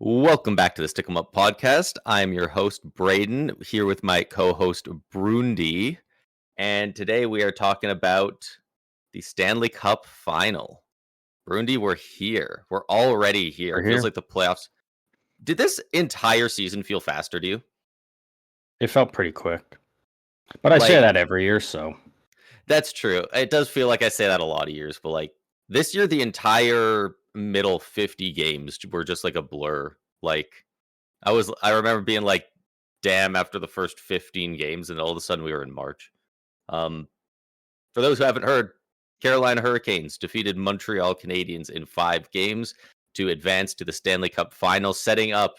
Welcome back to the Stick 'em Up podcast. I'm your host, Braden, here with my co-host, Brundy. And today we are talking about the Stanley Cup Final. Brundy, we're here. We're already here. We're It feels here. like the playoffs. Did this entire season feel faster to you? It felt pretty quick. But I say Like, that every year, so that's true. It does feel like I say that a lot of years, but like this year, the entire middle 50 games were just like a blur. Like, I remember being like, damn, after the first 15 games, and all of a sudden we were in March. Um, for those who haven't heard, Carolina Hurricanes defeated Montreal Canadiens in 5 games to advance to the Stanley Cup Finals, setting up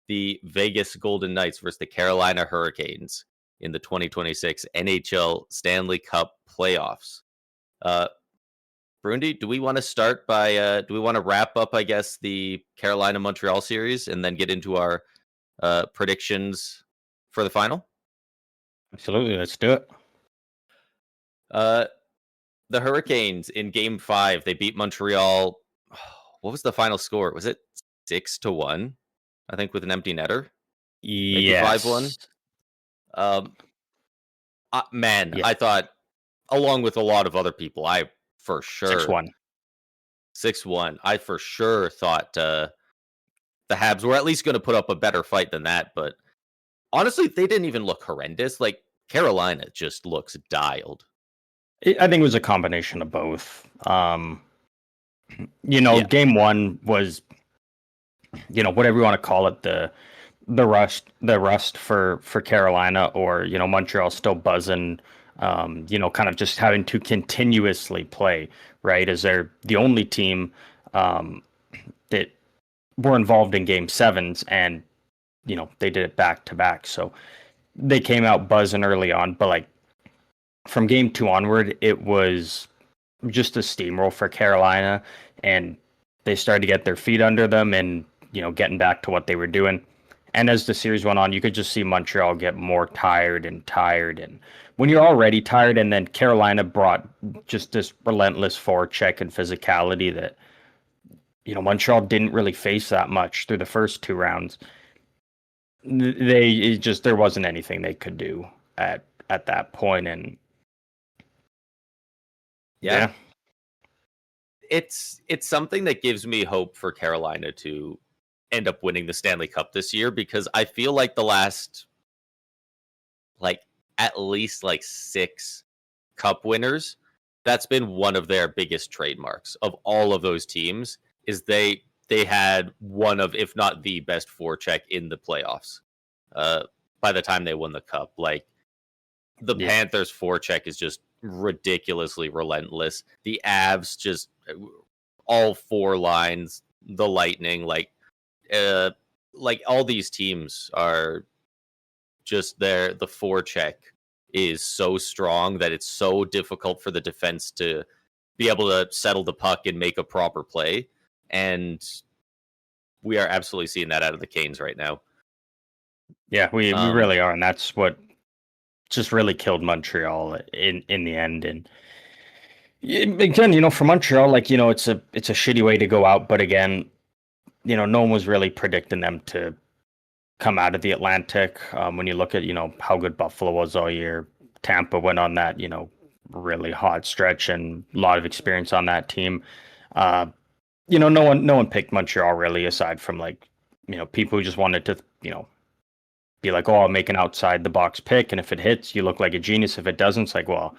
the Vegas Golden Knights versus the Carolina Hurricanes in the 2026 NHL Stanley Cup playoffs. Uh, Brundy, do we want to start by do we want to wrap up, I guess, the Carolina Montreal series and then get into our predictions for the final? absolutely, let's do it. Uh, the Hurricanes in Game 5, they beat Montreal. What was the final score? Was it 6-1? I think with an empty netter. Maybe 5-1. Yes. Man, Yeah. I thought, along with a lot of other people, I for sure 6-1. 6-1. I for sure thought the Habs were at least going to put up a better fight than that, but honestly, they didn't even look horrendous. Like, Carolina just looks dialed. I think it was a combination of both. Yeah. Game 1 was, whatever you want to call it, the rust for Carolina, or Montreal still buzzing. Kind of just having to continuously play, right? As they're the only team that were involved in Game 7s, and they did it back to back. So they came out buzzing early on, but like from Game 2 onward, it was just a steamroll for Carolina, and they started to get their feet under them and getting back to what they were doing. And as the series went on, you could just see Montreal get more tired. And when you're already tired, and then Carolina brought just this relentless forecheck and physicality that Montreal didn't really face that much through the first 2 rounds. There wasn't anything they could do at that point. And yeah. It's something that gives me hope for Carolina to end up winning the Stanley Cup this year, because I feel like the last at least 6 cup winners, that's been one of their biggest trademarks of all of those teams, is they had one of, if not the best forecheck in the playoffs by the time they won the cup. Like, the Panthers forecheck is just ridiculously relentless. The Avs, just all 4 lines, the Lightning, like all these teams are just there. The forecheck is so strong that it's so difficult for the defense to be able to settle the puck and make a proper play. And we are absolutely seeing that out of the Canes right now. Yeah, we really are, and that's what just really killed Montreal in the end. And again, for Montreal, it's a shitty way to go out, but again, no one was really predicting them to come out of the Atlantic. When you look at how good Buffalo was all year, Tampa went on that really hot stretch, and a lot of experience on that team. No one picked Montreal really, aside from people who just wanted to be like, oh, I'll make an outside the box pick, and if it hits, you look like a genius. If it doesn't, it's like, well,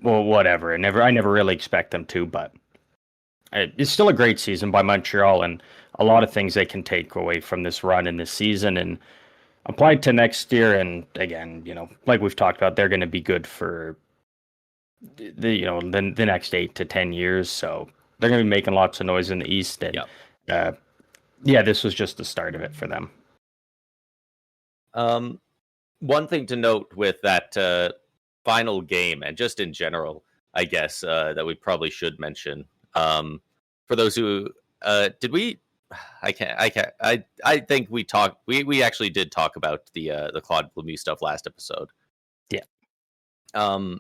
whatever. I never really expect them to, but it's still a great season by Montreal, and a lot of things they can take away from this run in this season and apply to next year. And again, like we've talked about, they're going to be good for the next 8 to 10 years. So they're going to be making lots of noise in the East. And this was just the start of it for them. One thing to note with that final game, and just in general, I guess, that we probably should mention, for those who did we, I think we actually did talk about the Claude Lemieux stuff last episode. Yeah. A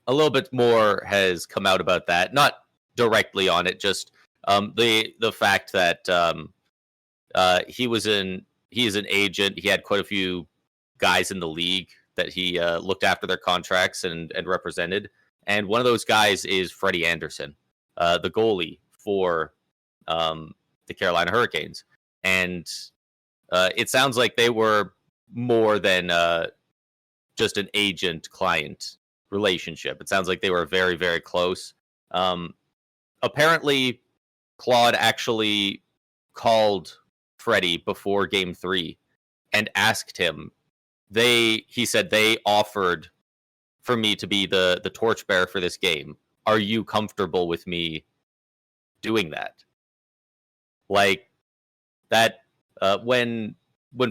little bit more has come out about that, not directly on it, just the fact that He is an agent. He had quite a few guys in the league that he looked after their contracts and represented. And one of those guys is Freddie Anderson, the goalie for the Carolina Hurricanes. And it sounds like they were more than just an agent-client relationship. It sounds like they were very, very close. Apparently, Claude actually called Freddie before Game 3 and asked him. He said they offered for me to be the torchbearer for this game. Are you comfortable with me doing that? Like that. When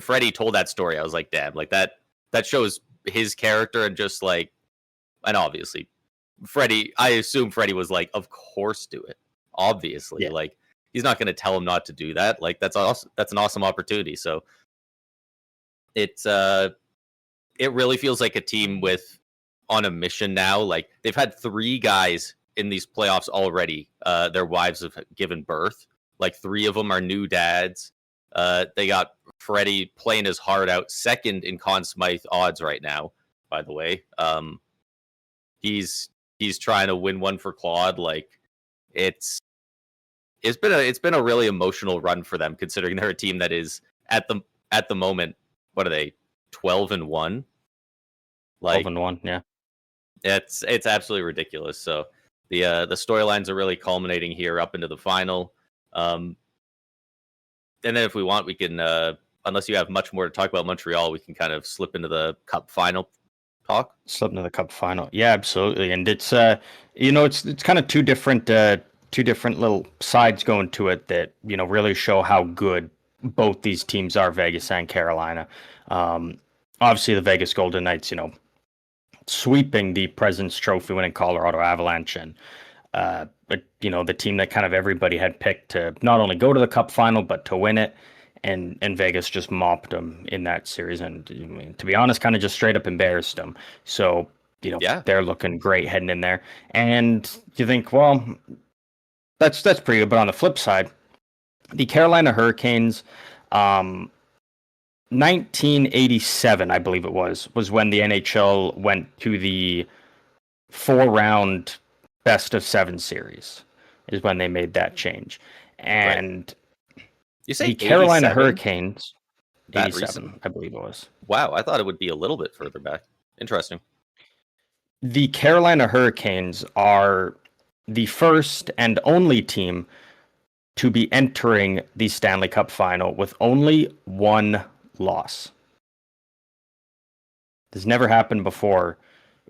Freddie told that story, I was like, damn, like that shows his character and just like, and obviously Freddie, I assume Freddie was like, of course do it. Obviously, like he's not going to tell him not to do that. Like that's awesome. That's an awesome opportunity. So it's it really feels like a team on a mission now. Like they've had 3 guys in these playoffs already. Their wives have given birth. Like 3 of them are new dads. They got Freddie playing his heart out, second in Conn Smythe odds right now, by the way. He's trying to win one for Claude. Like it's been a really emotional run for them, considering they're a team that is at the moment, what are they, 12-1? Like 12-1, yeah. It's absolutely ridiculous. So the storylines are really culminating here up into the final. And then if we want, we can, unless you have much more to talk about Montreal, we can kind of slip into the Cup final talk. Slip into the Cup final. Yeah, absolutely. And it's, it's kind of two different little sides going to it that, really show how good both these teams are, Vegas and Carolina. Obviously the Vegas Golden Knights, sweeping the President's Trophy winning Colorado Avalanche, and but the team that kind of everybody had picked to not only go to the Cup final but to win it, and Vegas just mopped them in that series, and I mean, to be honest, kind of just straight up embarrassed them. So they're looking great heading in there, and you think, well, that's pretty good. But on the flip side, the Carolina Hurricanes, 1987, I believe it was when the NHL went to the 4-round best of 7 series, is when they made that change. And you say the Carolina 87? Hurricanes, 87, recent? I believe it was. Wow, I thought it would be a little bit further back. Interesting. The Carolina Hurricanes are the first and only team to be entering the Stanley Cup final with only 1 loss. This never happened before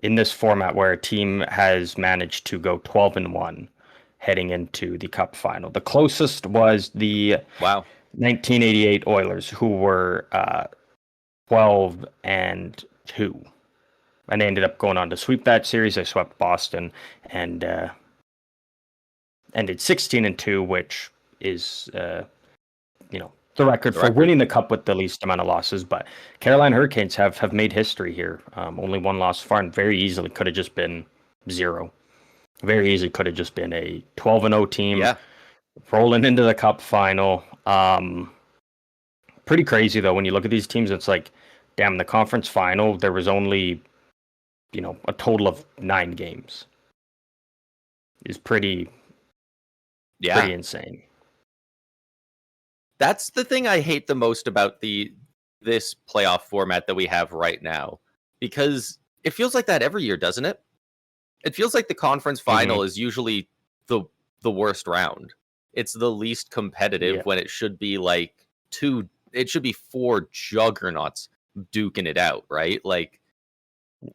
in this format, where a team has managed to go 12-1 heading into the Cup final. The closest was the 1988 Oilers, who were 12-2. And they ended up going on to sweep that series. They swept Boston and ended 16-2, which is the record for winning the Cup with the least amount of losses. But Carolina Hurricanes have made history here. Only 1 loss so far, and very easily could have just been 0. Very easily could have just been a 12-0 team rolling into the Cup final. Pretty crazy, though, when you look at these teams. It's like, damn, the conference final, there was only, a total of 9 games. It's pretty insane. That's the thing I hate the most about this playoff format that we have right now, because it feels like that every year, doesn't it? It feels like the conference final is usually the worst round. It's the least competitive when it should be like 4 juggernauts duking it out, right? Like,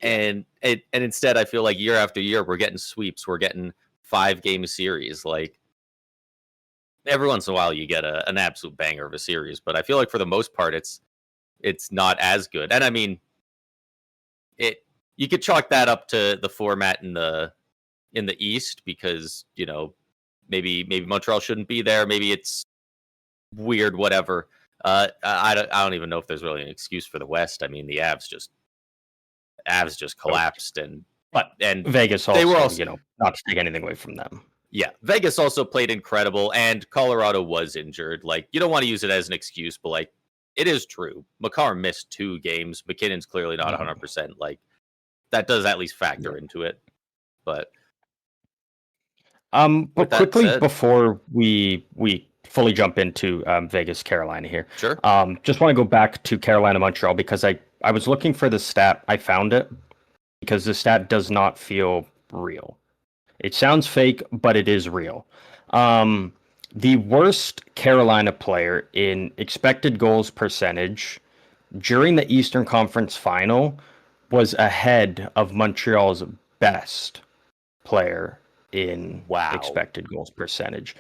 and instead, I feel like year after year we're getting sweeps, we're getting 5-game series, like. Every once in a while, you get an absolute banger of a series, but I feel like for the most part, it's not as good. And I mean, you could chalk that up to the format in the East, because maybe Montreal shouldn't be there. Maybe it's weird, whatever. I don't even know if there's really an excuse for the West. I mean, the Avs just collapsed, and Vegas also, not to take anything away from them. Yeah, Vegas also played incredible, and Colorado was injured. Like, you don't want to use it as an excuse, but like, it is true. Makar missed 2 games. McKinnon's clearly not 100%. Like, that does at least factor into it. But but quickly before we fully jump into Vegas, Carolina here, sure. Just want to go back to Carolina, Montreal because I was looking for the stat. I found it because the stat does not feel real. It sounds fake, but it is real. The worst Carolina player in expected goals percentage during the Eastern Conference Final was ahead of Montreal's best player in expected goals percentage.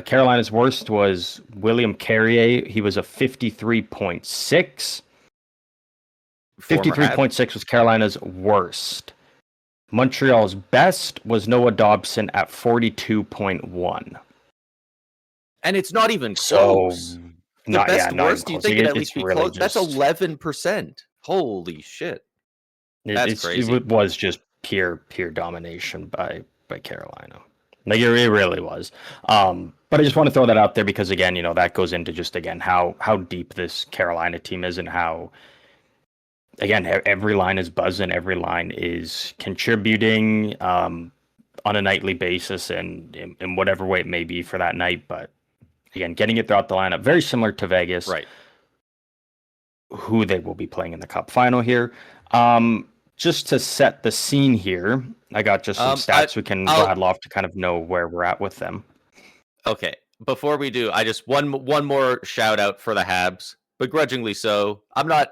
Carolina's worst was William Carrier. He was a 53.6. 53.6 was Carolina's worst. Montreal's best was Noah Dobson at 42.1. And it's not even close. Not worst, even you think it'd at least be really close? That's 11%. Holy shit. That's crazy. It was just pure domination by Carolina. Like it really was. But I just want to throw that out there because again, that goes into just again how deep this Carolina team is and how again every line is buzzing, every line is contributing on a nightly basis and in whatever way it may be for that night. But again, getting it throughout the lineup, very similar to Vegas, right? Who they will be playing in the Cup final here. Just to set the scene here, I got just some stats we can rattle off to kind of know where we're at with them. Okay, before we do, I just one more shout out for the Habs, begrudgingly so. I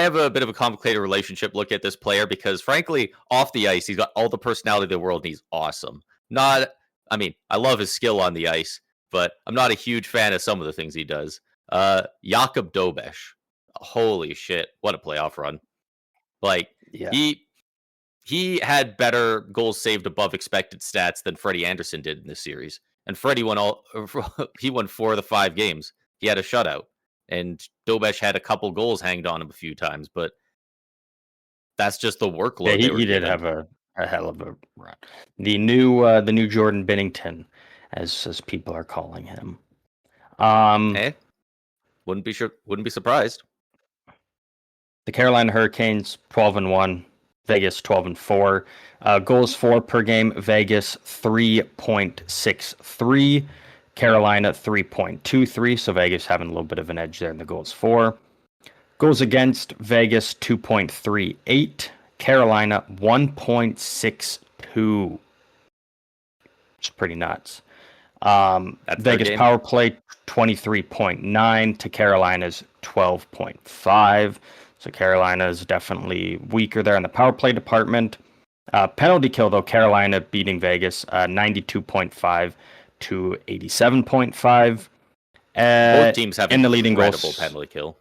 have a bit of a complicated relationship look at this player because, frankly, off the ice, he's got all the personality of the world and he's awesome. I love his skill on the ice, but I'm not a huge fan of some of the things he does. Jakub Dobeš. Holy shit, what a playoff run. Like, yeah. He had better goals saved above expected stats than Freddie Anderson did in this series. And Freddie won 4 of the 5 games. He had a shutout. And Dobeš had a couple goals hanged on him a few times, but that's just the workload. Yeah, he did have a hell of a run. The new Jordan Binnington, as people are calling him. Wouldn't be surprised. The Carolina Hurricanes 12-1, Vegas 12-4. Goals for per game, Vegas 3.63, Carolina 3.23. So Vegas having a little bit of an edge there in the goals for. Goals against, Vegas 2.38, Carolina 1.62. It's pretty nuts. Vegas power play 23.9 to Carolina's 12.5. So Carolina is definitely weaker there in the power play department. Penalty kill, though, Carolina beating Vegas 92.5 to 87.5. Both teams have in the leading incredible penalty kill.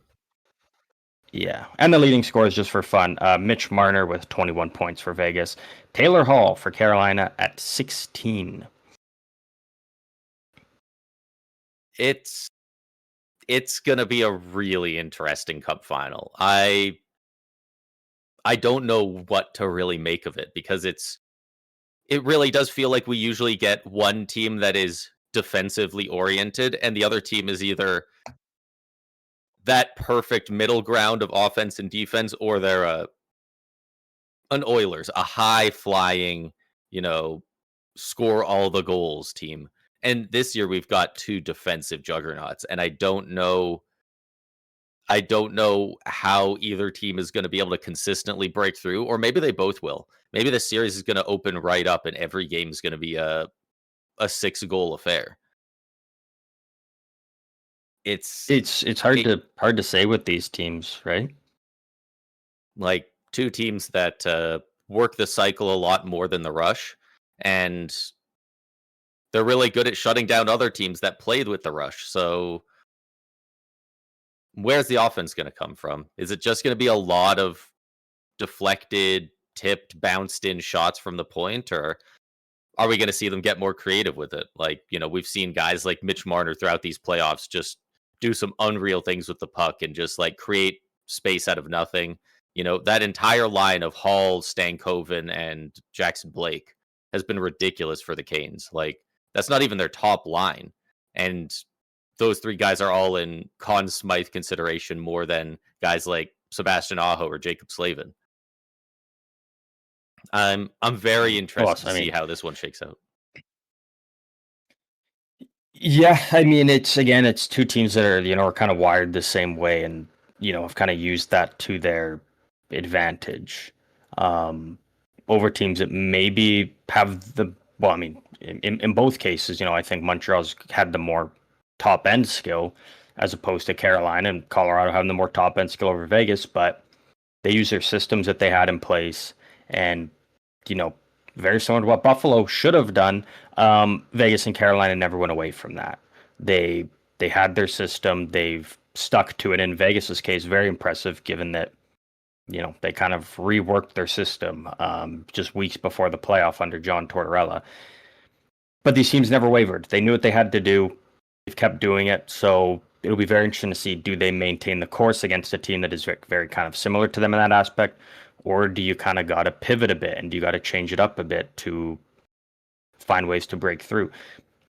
Yeah, and the leading scores just for fun. Mitch Marner with 21 points for Vegas. Taylor Hall for Carolina at 16. It's going to be a really interesting Cup final. I don't know what to really make of it because it really does feel like we usually get one team that is defensively oriented and the other team is either that perfect middle ground of offense and defense, or they're an Oilers, a high flying, score all the goals team. And this year we've got 2 defensive juggernauts, and I don't know how either team is going to be able to consistently break through, or maybe they both will. Maybe the series is going to open right up and every game is going to be a 6-goal affair. It's hard to say with these teams, right? Like 2 teams that work the cycle a lot more than the rush, and they're really good at shutting down other teams that played with the rush. So where's the offense going to come from? Is it just going to be a lot of deflected, tipped, bounced in shots from the point, or are we going to see them get more creative with it? Like, we've seen guys like Mitch Marner throughout these playoffs just do some unreal things with the puck and just like create space out of nothing. That entire line of Hall, Stankoven, and Jackson Blake has been ridiculous for the Canes. Like, that's not even their top line. And those three guys are all in Conn Smythe consideration more than guys like Sebastian Aho or Jacob Slavin. I'm very interested to see how this one shakes out. Yeah, I mean, it's two teams that are kind of wired the same way, and have kind of used that to their advantage over teams that maybe have well, I mean, in both cases, I think Montreal's had the more top end skill as opposed to Carolina, and Colorado having the more top end skill over Vegas, but they use their systems that they had in place, and very similar to what Buffalo should have done. Vegas and Carolina never went away from that. They had their system. They've stuck to it. In Vegas's case, very impressive, given that they kind of reworked their system just weeks before the playoff under John Tortorella. But these teams never wavered. They knew what they had to do. They've kept doing it. So it'll be very interesting to see, do they maintain the course against a team that is very, very kind of similar to them in that aspect? Or do you kind of got to pivot a bit and you got to change it up a bit to find ways to break through?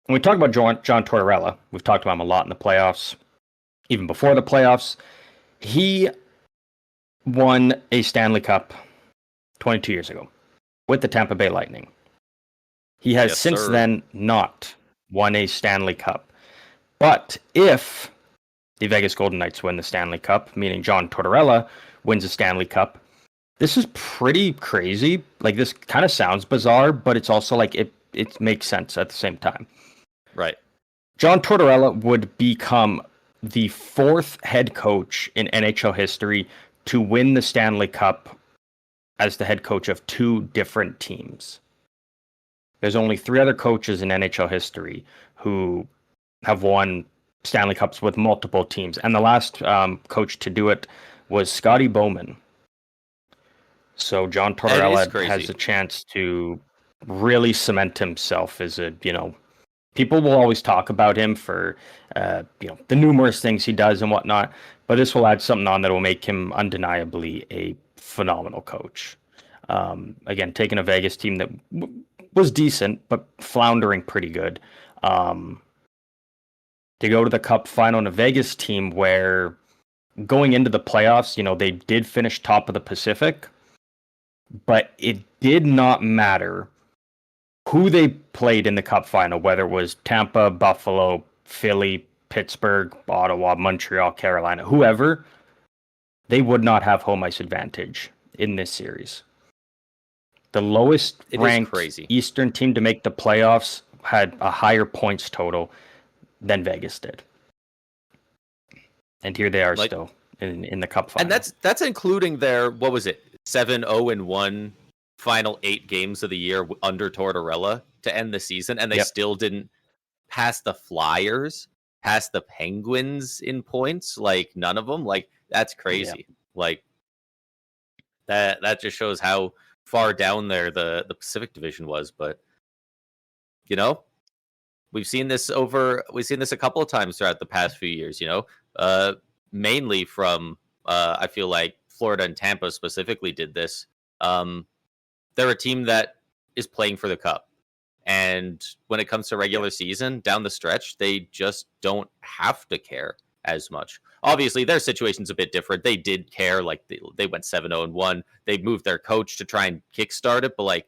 When we talk about John Tortorella, we've talked about him a lot in the playoffs. Even before the playoffs, he won a Stanley Cup 22 years ago with the Tampa Bay Lightning. He has since then not won a Stanley Cup. But if the Vegas Golden Knights win the Stanley Cup, meaning John Tortorella wins a Stanley Cup, this is pretty crazy. Like, this kind of sounds bizarre, but it's also like it makes sense at the same time. Right. John Tortorella would become the fourth head coach in NHL history to win the Stanley Cup as the head coach of two different teams. There's only three other coaches in NHL history who have won Stanley Cups with multiple teams. And the last coach to do it was Scotty Bowman. So John Tortorella has a chance to really cement himself as a, people will always talk about him for, the numerous things he does and whatnot, but this will add something on that will make him undeniably a phenomenal coach. Again, taking a Vegas team that was decent, but floundering pretty good, to go to the Cup final in a Vegas team where going into the playoffs, they did finish top of the Pacific, but it did not matter who they played in the Cup final, whether it was Tampa, Buffalo, Philly, Pittsburgh, Ottawa, Montreal, Carolina, whoever, they would not have home ice advantage in this series. The lowest ranked Eastern team to make the playoffs had a higher points total than Vegas did. And here they are still in the Cup final. And that's including their, 7-0-1 final 8 games of the year under Tortorella to end the season, and they still didn't pass the Flyers, pass the Penguins in points. Like, none of them. Like, that's crazy. Yeah. Like, that just shows how far down there the Pacific Division was. But we've seen this a couple of times throughout the past few years. Mainly from I feel like Florida and Tampa specifically did this. They're a team that is playing for the Cup. And when it comes to regular season, down the stretch, they just don't have to care as much. Obviously, their situation's a bit different. They did care. Like, they went 7-0-1. They moved their coach to try and kickstart it. But, like,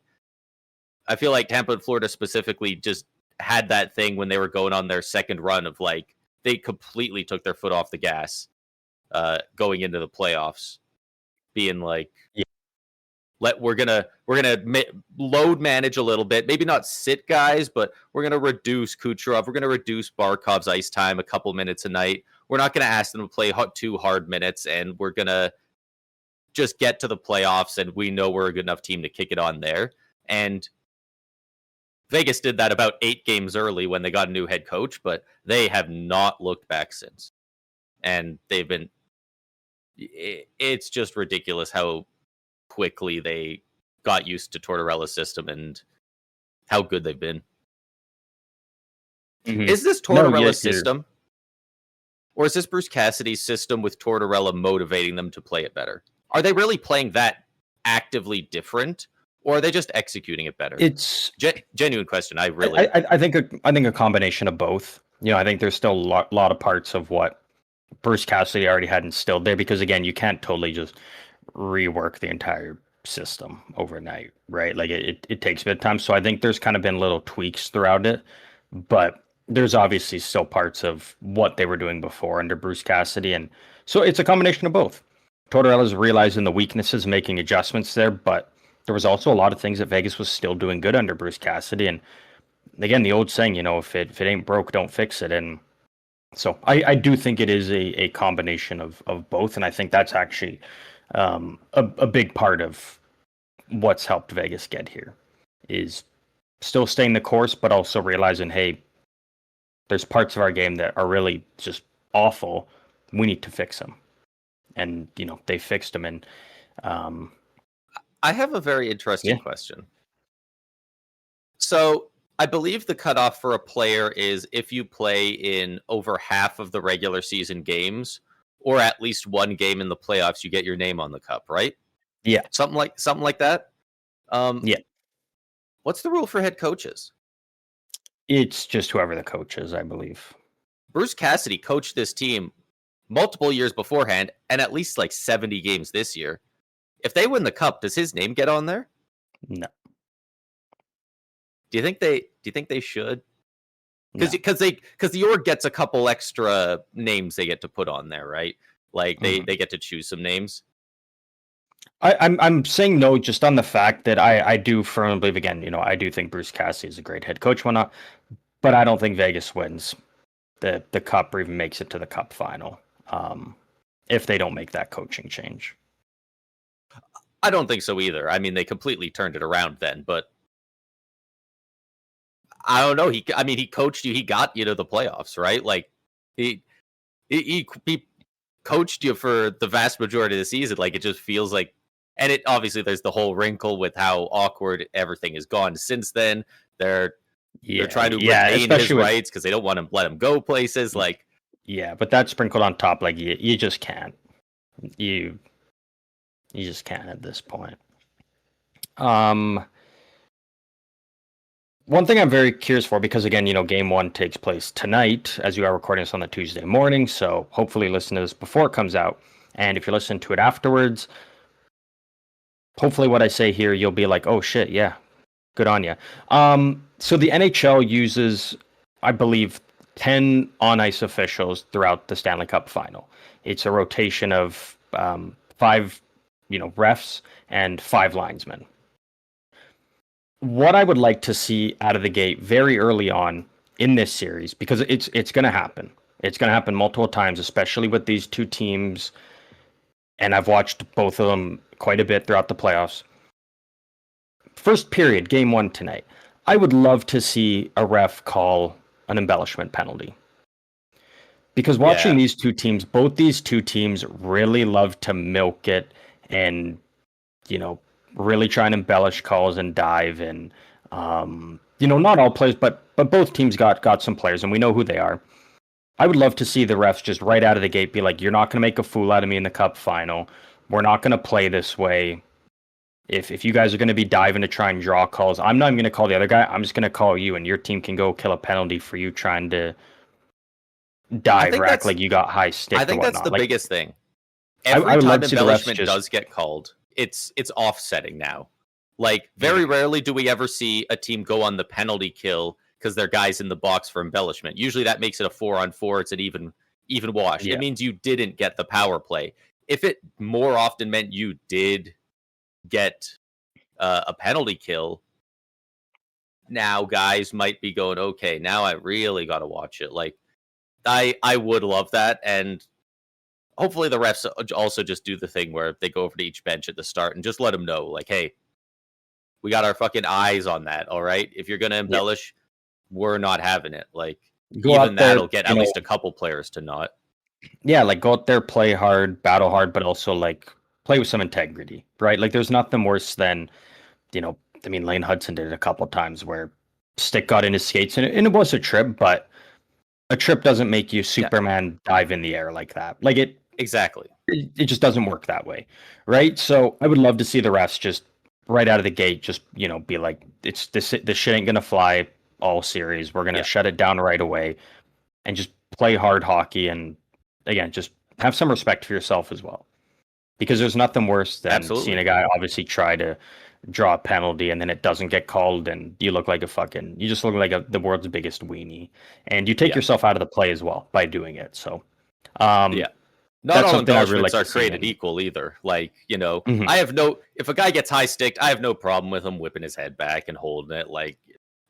I feel like Tampa and Florida specifically just had that thing when they were going on their second run of, like, they completely took their foot off the gas going into the playoffs, being like, we're gonna load manage a little bit, maybe not sit guys, but we're gonna reduce Kucherov, we're gonna reduce Barkov's ice time a couple minutes a night. We're not gonna ask them to play 2 hard minutes, and we're gonna just get to the playoffs, and we know we're a good enough team to kick it on there. And Vegas did that about 8 games early when they got a new head coach, but they have not looked back since. And they've been, it's just ridiculous how quickly they got used to Tortorella's system and how good they've been. Mm-hmm. Is this Tortorella's system? Or is this Bruce Cassidy's system with Tortorella motivating them to play it better? Are they really playing that actively different? or are they just executing it better? It's genuine question. I think a combination of both. I think there's still a lot of parts of what Bruce Cassidy already had instilled there, because again, you can't totally just rework the entire system overnight, right? Like it takes a bit of time. So I think there's kind of been little tweaks throughout it, but there's obviously still parts of what they were doing before under Bruce Cassidy. And so it's a combination of both. Tortorella's realizing the weaknesses, making adjustments there, but there was also a lot of things that Vegas was still doing good under Bruce Cassidy. And again, the old saying, if it ain't broke, don't fix it. And so I do think it is a combination of both. And I think that's actually a big part of what's helped Vegas get here, is still staying the course, but also realizing, hey, there's parts of our game that are really just awful. We need to fix them. And, they fixed them. And I have a very interesting question. So I believe the cutoff for a player is if you play in over half of the regular season games, or at least one game in the playoffs, you get your name on the cup, right? Yeah. Something like that. Yeah. What's the rule for head coaches? It's just whoever the coach is, I believe. Bruce Cassidy coached this team multiple years beforehand, and at least like 70 games this year. If they win the cup, does his name get on there? No. Do you think they should? Because the org gets a couple extra names they get to put on there, right? Like they get to choose some names. I'm saying no, just on the fact that I do firmly believe, again, I do think Bruce Cassidy is a great head coach, whatnot, but I don't think Vegas wins the cup or even makes it to the cup final if they don't make that coaching change. I don't think so either. I mean, they completely turned it around then, but I don't know. He coached you. He got you to the playoffs, right? Like he coached you for the vast majority of the season. Like it just feels like, and it obviously there's the whole wrinkle with how awkward everything has gone since then. They're trying to retain his rights because they don't want to let him go places. Like but that's sprinkled on top. Like you just can't. You just can't at this point. One thing I'm very curious for, because again, game one takes place tonight as you are recording this on the Tuesday morning. So hopefully listen to this before it comes out. And if you're listening to it afterwards, hopefully what I say here, you'll be like, oh shit, yeah, good on you. So the NHL uses, I believe, 10 on-ice officials throughout the Stanley Cup final. It's a rotation of 5, refs and 5 linesmen. What I would like to see out of the gate very early on in this series, because it's going to happen. It's going to happen multiple times, especially with these two teams. And I've watched both of them quite a bit throughout the playoffs. First period, game one tonight. I would love to see a ref call an embellishment penalty. Because watching these two teams, both these two teams really love to milk it and, really try and embellish calls and dive. And, not all players, but both teams got some players, and we know who they are. I would love to see the refs just right out of the gate be like, you're not going to make a fool out of me in the cup final. We're not going to play this way. If you guys are going to be diving to try and draw calls, I'm not even going to call the other guy. I'm just going to call you, and your team can go kill a penalty for you trying to dive or act like you got high stick. I think or that's the biggest thing. I would love to see embellishment does get called, it's offsetting now. Like very rarely do we ever see a team go on the penalty kill because their guys in the box for embellishment. Usually that makes it a 4-on-4. It's an even wash. It means you didn't get the power play. If it more often meant you did get a penalty kill, now guys might be going, okay, now I really got to watch it. Like I would love that. And hopefully the refs also just do the thing where they go over to each bench at the start and just let them know, like, hey, we got our fucking eyes on that. All right. If you're going to embellish, we're not having it. Like even that'll get at least a couple players to not. Yeah. Like go out there, play hard, battle hard, but also like play with some integrity, right? Like there's nothing worse than, Lane Hudson did it a couple times where stick got in his skates and it was a trip, but a trip doesn't make you Superman dive in the air like that. Like it exactly. It just doesn't work that way, right? So I would love to see the refs just right out of the gate, just be like, it's this shit ain't gonna fly all series. We're gonna shut it down right away, and just play hard hockey. And again, just have some respect for yourself as well, because there's nothing worse than seeing a guy obviously try to draw a penalty and then it doesn't get called, and you just look like the world's biggest weenie, and you take yourself out of the play as well by doing it. So, not all embellishments are created equal either. Like, if a guy gets high sticked, I have no problem with him whipping his head back and holding it. Like,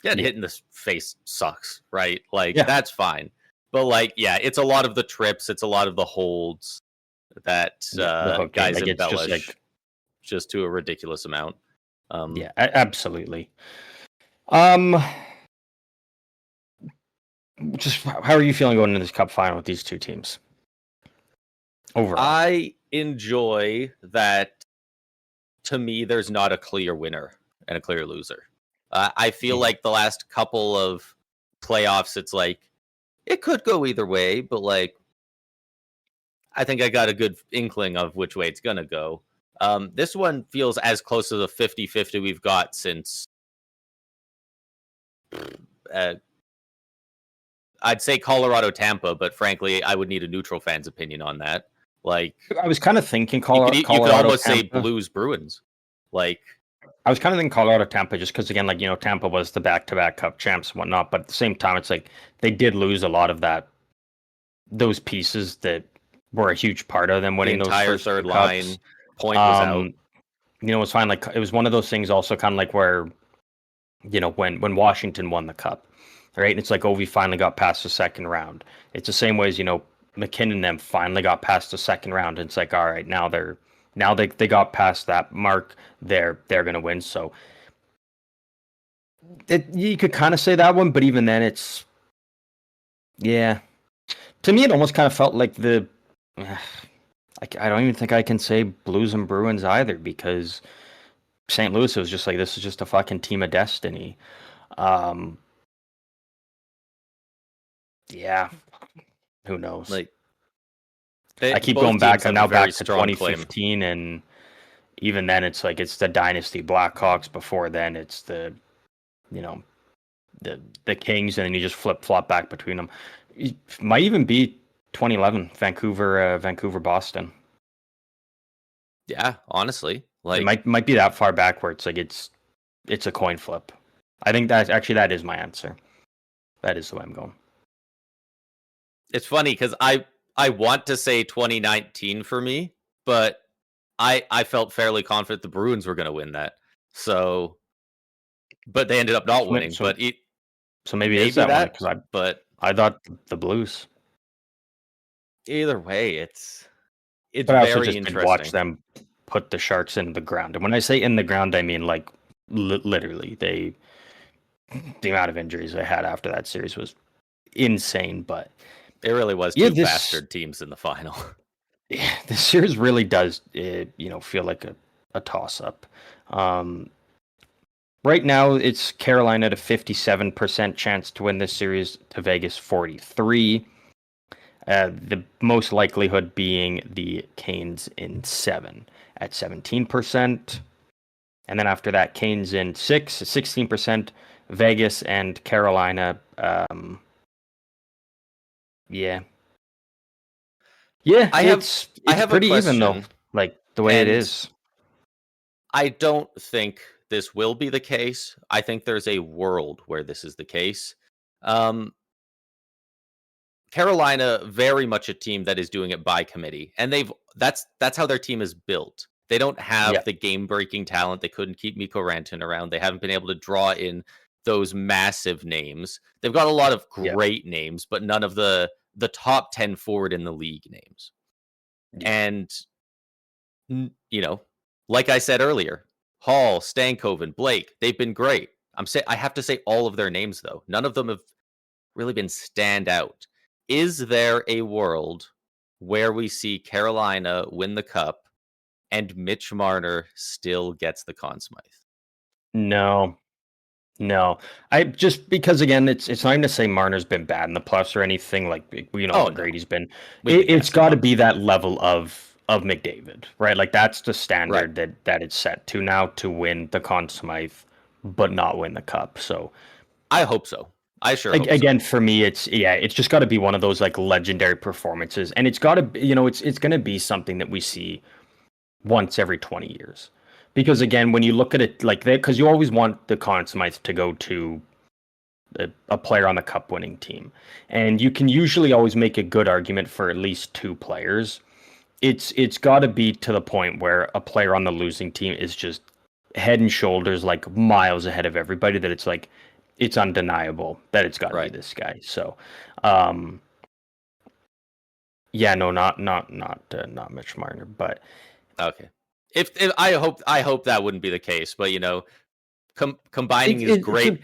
getting hit in the face sucks, right? Like, that's fine. But like, it's a lot of the trips, it's a lot of the holds that guys embellish just to a ridiculous amount. Absolutely. Just how are you feeling going into this Cup final with these two teams? Overall, I enjoy that. To me, there's not a clear winner and a clear loser. I feel like the last couple of playoffs, it's like it could go either way, but like I think I got a good inkling of which way it's gonna go. This one feels as close to the 50-50 we've got since I'd say Colorado-Tampa, but frankly, I would need a neutral fan's opinion on that. Like, I was kind of thinking Colorado. You could almost say Blues-Bruins. Like, I was kind of thinking Colorado-Tampa just because, again, like, Tampa was the back-to-back Cup champs and whatnot, but at the same time, it's like they did lose a lot of those pieces that were a huge part of them winning the entire those third line. Cups. Point was out. It was fine. Like, it was one of those things also kind of like where, when Washington won the Cup, right? And it's like, we finally got past the second round. It's the same way as, McKinnon and them finally got past the second round. And it's like, all right, now they got past that mark. They're going to win. So you could kind of say that one, but even then it's, to me, it almost kind of felt like I don't even think I can say Blues and Bruins either, because St. Louis was just like, this is just a fucking team of destiny. Who knows? Like, I keep going back. I'm now back to 2015, and even then, it's like it's the Dynasty Blackhawks. Before then, it's the Kings, and then you just flip flop back between them. It might even be 2011 Vancouver Boston. Yeah, honestly, like it might be that far back where it's like it's a coin flip. I think that is my answer. That is the way I'm going. It's funny because I want to say 2019 for me, but I felt fairly confident the Bruins were going to win that. So, but they ended up not winning. So maybe it's that one, because I thought the Blues. Either way, it's but I also just did watch them put the Sharks in the ground, and when I say in the ground, I mean like literally. The amount of injuries they had after that series was insane, but it really was two bastard teams in the final. Yeah, this series really does, feel like a toss-up. Right now, it's Carolina at a 57% chance to win this series to Vegas 43%. The most likelihood being the Canes in 7 at 17%. And then after that, Canes in 6 at 16%. Vegas and Carolina, yeah, it's pretty even though, like the way it is. I don't think this will be the case. I think there's a world where this is the case. Carolina, very much a team that is doing it by committee, and that's how their team is built. They don't have the game-breaking talent. They couldn't keep Mikko Rantanen around. They haven't been able to draw in those massive names. They've got a lot of great names, but none of the top 10 forward in the league names. And, like I said earlier, Hall, Stankoven, Blake, they've been great. I have to say all of their names, though. None of them have really been stand out. Is there a world where we see Carolina win the Cup and Mitch Marner still gets the Conn Smythe? No. I just because again, it's not even to say Marner's been bad in the playoffs or anything. Like how great he's been. It's got to be that level of of McDavid, right? Like that's the standard Right. that it's set to now to win the Conn Smythe, but not win the cup. So I hope so. I sure hope so. again, for me, it's just got to be one of those like legendary performances, and it's got to, it's going to be something that we see once every 20 years. Because again, when you look at it like that, because you always want the Conn Smythe to go to a player on the cup winning team, and you can usually always make a good argument for at least two players. It's got to be to the point where a player on the losing team is just head and shoulders like miles ahead of everybody, that it's like it's undeniable that it's got to be this guy. So yeah, no, not Mitch Marner, but okay. If I hope that wouldn't be the case, but combining his great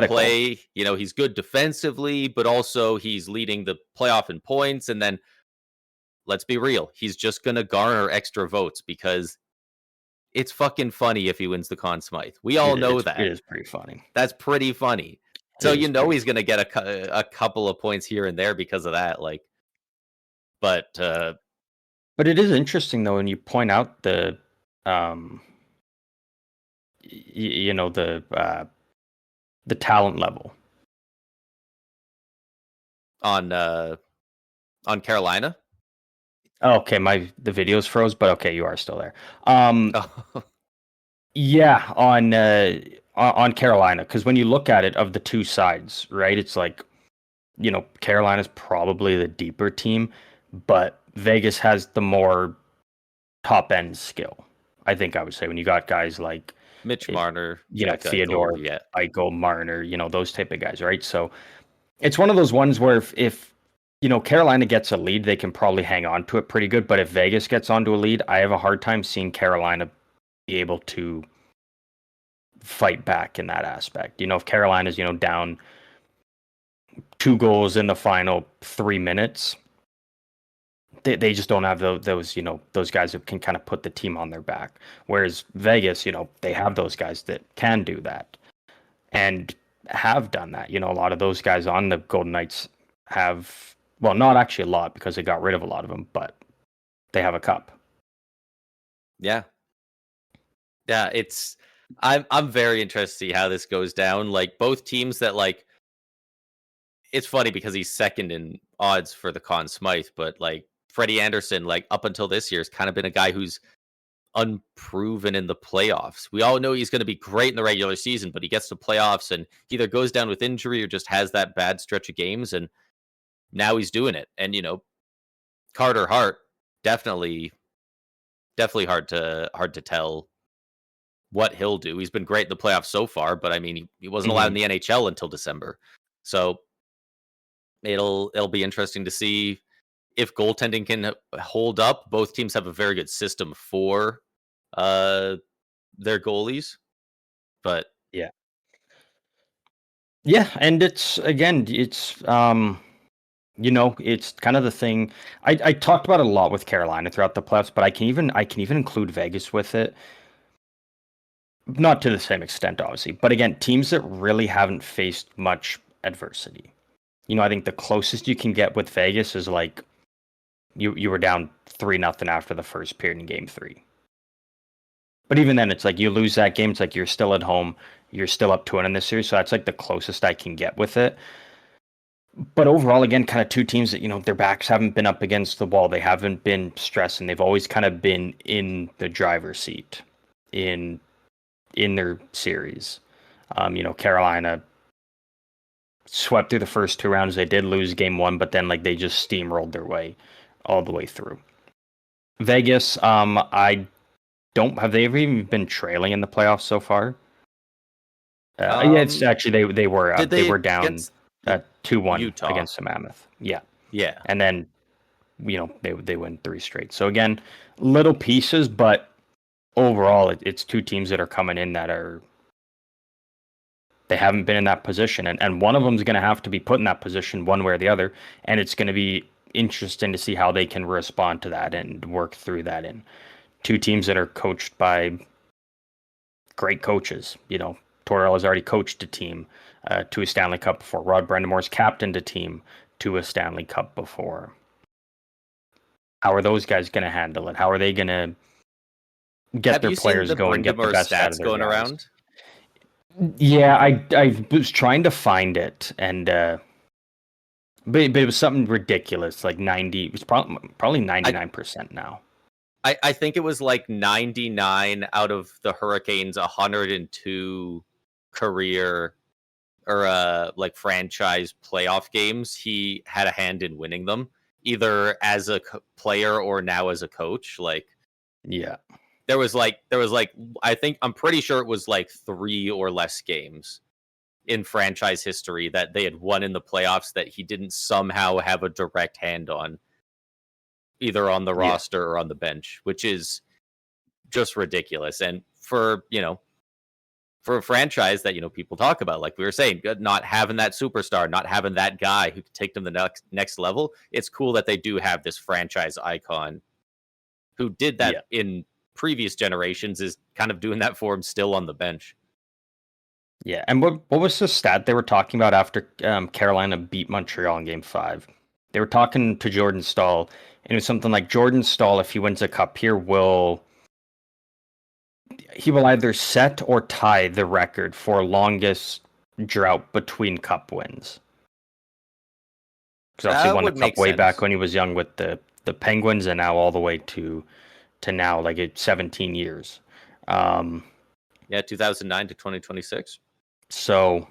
play, he's good defensively, but also he's leading the playoff in points, and then let's be real, he's just gonna garner extra votes because it's fucking funny if he wins the Conn Smythe. We all know that. It is pretty funny. That's pretty funny. So he's gonna get a couple of points here and there because of that. Like, but it is interesting though, when you point out the the talent level on Carolina. Oh, okay, the videos froze, but okay, you are still there. Oh. Yeah, on Carolina, because when you look at it, of the two sides, right, it's like, Carolina's probably the deeper team, but Vegas has the more top end skill. I think I would say, when you got guys like Mitch Marner, Theodore, Eichel, Marner, those type of guys, right? So it's one of those ones where if Carolina gets a lead, they can probably hang on to it pretty good. But if Vegas gets onto a lead, I have a hard time seeing Carolina be able to fight back in that aspect. If Carolina's, down 2 goals in the final 3 minutes, they just don't have those guys that can kind of put the team on their back. Whereas Vegas, they have those guys that can do that and have done that. A lot of those guys on the Golden Knights have, well, not actually a lot, because they got rid of a lot of them, but they have a cup. Yeah. Yeah, I'm very interested to see how this goes down. Like, both teams that, like, it's funny because he's second in odds for the Conn Smythe, but like Freddie Anderson, like up until this year, has kind of been a guy who's unproven in the playoffs. We all know he's going to be great in the regular season, but he gets to playoffs and either goes down with injury or just has that bad stretch of games, and now he's doing it. And Carter Hart, definitely hard to tell what he'll do. He's been great in the playoffs so far, but I mean, he wasn't allowed in the NHL until December. So it'll be interesting to see if goaltending can hold up. Both teams have a very good system for their goalies, but yeah, and it's it's kind of the thing. I talked about it a lot with Carolina throughout the playoffs, but I can even include Vegas with it. Not to the same extent, obviously, but again, teams that really haven't faced much adversity. I think the closest you can get with Vegas is like you were down 3-0 after the first period in Game 3. But even then, it's like you lose that game, it's like you're still at home, you're still up 2-1 in this series. So that's like the closest I can get with it. But overall, again, kind of two teams that, their backs haven't been up against the wall. They haven't been stressing. They've always kind of been in the driver's seat in their series. Carolina swept through the first 2 rounds. They did lose Game 1, but then like they just steamrolled their way all the way through. Vegas, I don't have they ever even been trailing in the playoffs so far? Yeah, it's actually they were down 2-1 against the Mammoth. Yeah, and then they win 3 straight. So again, little pieces, but overall, it's two teams that are coming in that they haven't been in that position, and one of them is going to have to be put in that position one way or the other, and it's going to be interesting to see how they can respond to that and work through that. In two teams that are coached by great coaches. Tortorella has already coached a team to a Stanley Cup before. Rod Brendamore's captained a team to a Stanley Cup before. How are those guys going to handle it? How are they going to get their players going, get the best out of their going guys? Around? Yeah, I was trying to find it, and but it was something ridiculous, like 90. It was probably 99% now. I think it was like 99 out of the Hurricanes' 102 career or like franchise playoff games. He had a hand in winning them, either as a player or now as a coach. Like, yeah, there was like I'm pretty sure it was like 3 or less games in franchise history that they had won in the playoffs that he didn't somehow have a direct hand on, either on the roster or on the bench, which is just ridiculous. And for a franchise that people talk about, like we were saying, not having that superstar, not having that guy who could take them the next level, it's cool that they do have this franchise icon who did that in previous generations, is kind of doing that for him still on the bench. Yeah, and what was the stat they were talking about after Carolina beat Montreal in Game 5? They were talking to Jordan Staal, and it was something like Jordan Staal, if he wins a cup here, will either set or tie the record for longest drought between cup wins. Because obviously won the cup way back when he was young with the Penguins, and now all the way to now, like it's 17 years. 2009 to 2026. So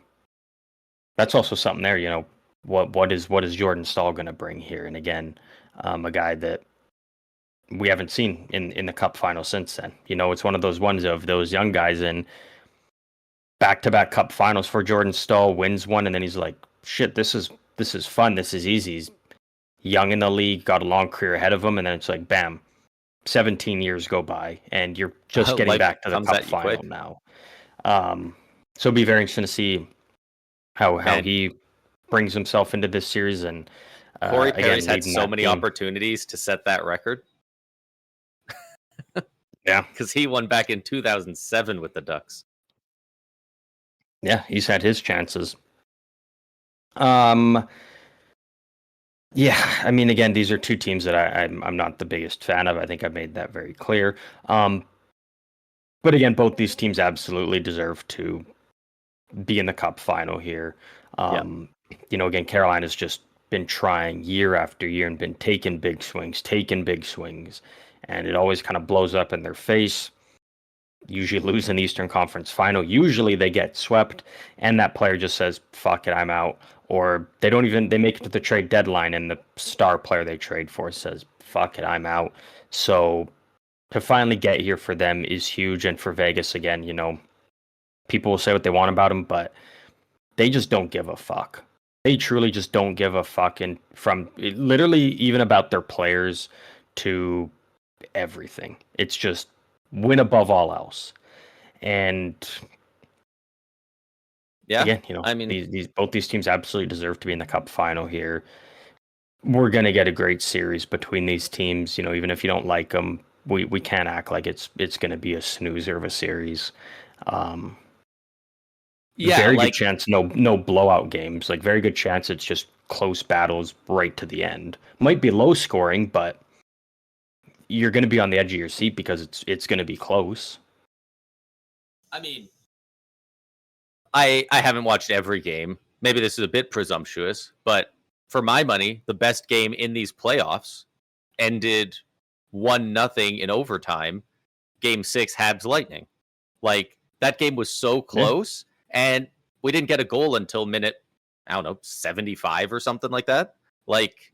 that's also something there. What is Jordan Staal going to bring here? And again, a guy that we haven't seen in the Cup final since then. It's one of those ones of those young guys in back-to-back Cup finals for Jordan Staal, wins one, and then he's like, shit, this is fun, this is easy. He's young in the league, got a long career ahead of him, and then it's like, bam, 17 years go by, and you're just getting back to the Cup final now. So it'll be very interesting to see how he brings himself into this series. And Corey Perry's had so many opportunities to set that record. Yeah, because he won back in 2007 with the Ducks. Yeah, he's had his chances. Yeah, I mean, again, these are two teams that I'm not the biggest fan of. I think I've made that very clear. But again, both these teams absolutely deserve to be in the Cup final here. Again, Carolina's just been trying year after year and been taking big swings, and it always kind of blows up in their face. Usually lose an Eastern Conference final. Usually they get swept, and that player just says, fuck it, I'm out. Or they make it to the trade deadline, and the star player they trade for says, fuck it, I'm out. So to finally get here for them is huge. And for Vegas, again, people will say what they want about them, but they just don't give a fuck. They truly just don't give a fuck. And from literally even about their players to everything, it's just win above all else. And again, I mean, both these teams absolutely deserve to be in the Cup final here. We're gonna get a great series between these teams. Even if you don't like them, we can't act like it's gonna be a snoozer of a series. Very good chance no blowout games. Like very good chance it's just close battles right to the end. Might be low scoring, but you're going to be on the edge of your seat because it's going to be close. I mean, I haven't watched every game. Maybe this is a bit presumptuous, but for my money, the best game in these playoffs ended 1-0 in overtime. Game 6, Habs Lightning. Like, that game was so close, and we didn't get a goal until minute, 75 or something like that. Like,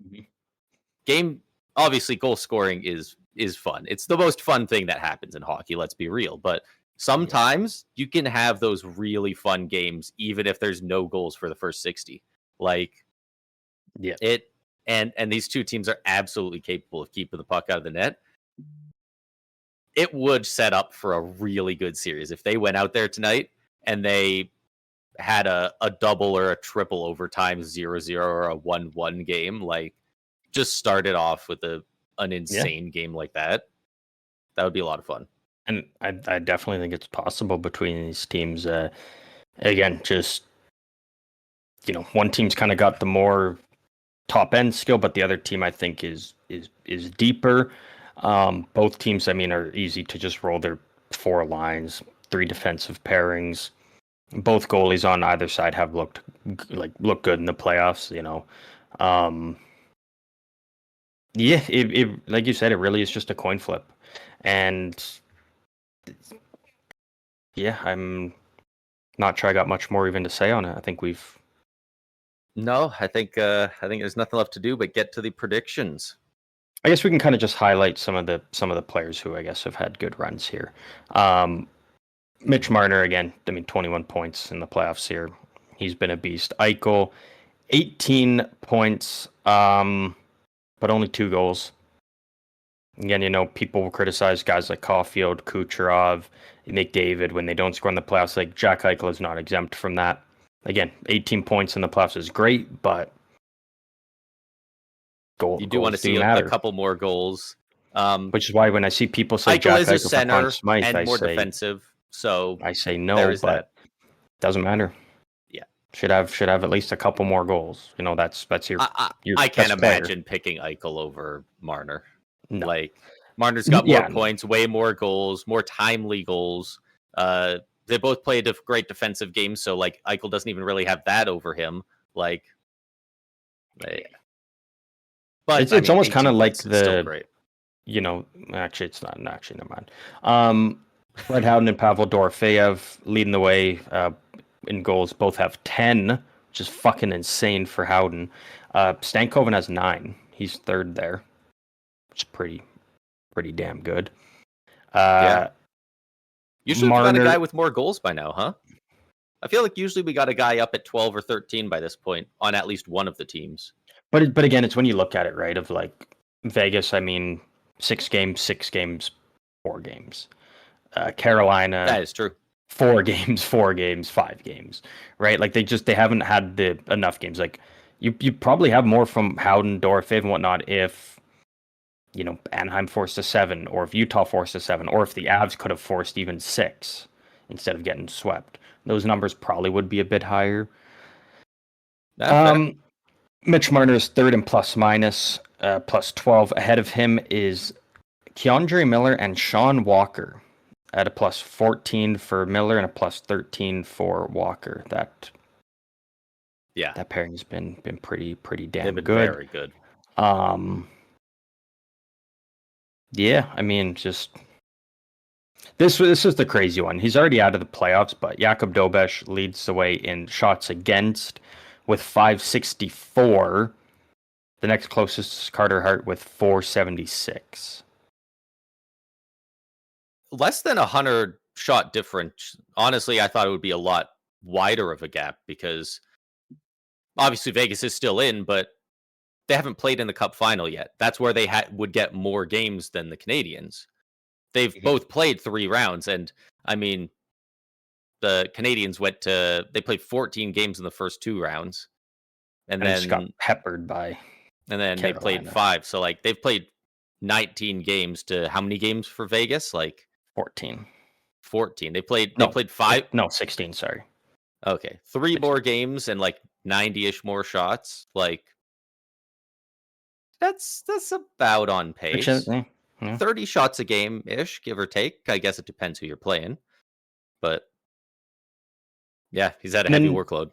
game, obviously, goal scoring is fun. It's the most fun thing that happens in hockey, let's be real. But sometimes you can have those really fun games, even if there's no goals for the first 60. Like, and these two teams are absolutely capable of keeping the puck out of the net. It would set up for a really good series if they went out there tonight and they had a double or a triple overtime 0-0 or a 1-1 game. Like, just started off with an insane game like that. That would be a lot of fun. And I definitely think it's possible between these teams. Again, just one team's kind of got the more top end skill, but the other team I think is deeper. Both teams, I mean, are easy to just roll their 4 lines, 3 defensive pairings. Both goalies on either side have looked good in the playoffs. Yeah, it like you said, it really is just a coin flip, and yeah, I'm not sure I got much more even to say on it. I think we've. No, I think there's nothing left to do but get to the predictions. I guess we can kind of just highlight some of the players who I guess have had good runs here. Mitch Marner again. I mean, 21 points in the playoffs here. He's been a beast. Eichel, 18 points, but only 2 goals. Again, people will criticize guys like Caulfield, Kucherov, McDavid when they don't score in the playoffs. Like Jack Eichel is not exempt from that. Again, 18 points in the playoffs is great, but you do want to see a couple more goals. Which is why when I see people say Eichel Jack Eichel for Conn Smythe, and more defensive, so I say no, but it doesn't matter. Yeah, should have at least a couple more goals. That's your. I can't imagine picking Eichel over Marner. No. Like Marner's got more points, way more goals, more timely goals. They both play a great defensive game, so like Eichel doesn't even really have that over him. Like, but it's almost kind of like the. Great. Actually, it's not. Actually, never mind. Fred Howden and Pavel Dorofeyev leading the way in goals. Both have 10, which is fucking insane for Howden. Stankoven has 9. He's third there, which is pretty damn good. Yeah. Usually we got a guy with more goals by now, huh? I feel like usually we got a guy up at 12 or 13 by this point on at least one of the teams. But again, it's when you look at it, right? Of like Vegas, I mean, 6 games, 4 games. Carolina, that is true. 4 games, 5 games, right? Like they haven't had enough games. Like you probably have more from Howden, Dorofeyev, and whatnot if Anaheim forced a 7, or if Utah forced a 7, or if the Avs could have forced even 6 instead of getting swept. Those numbers probably would be a bit higher. Mitch Marner is third in plus minus, plus 12. Ahead of him is Keandre Miller and Sean Walker at a plus 14 for Miller and a plus 13 for Walker. That pairing's been pretty damn good. Very good. Yeah, I mean, just this is the crazy one. He's already out of the playoffs, but Jakub Dobeš leads the way in shots against with 564. The next closest is Carter Hart with 476. Less than 100 shot difference. Honestly, I thought it would be a lot wider of a gap because obviously Vegas is still in, but they haven't played in the Cup final yet. That's where they would get more games than the Canadians. They've both played 3 rounds, and I mean, the Canadians they played 14 games in the first 2 rounds, and then just got peppered by. And then Carolina. They played 5, so like they've played 19 games to how many games for Vegas? Like 14. 14. They played 5. No, 16. Sorry. Okay, 3 more games and like 90-ish more shots. Like. That's about on pace. 30 shots a game-ish, give or take. I guess it depends who you're playing. But, yeah, he's had a heavy workload.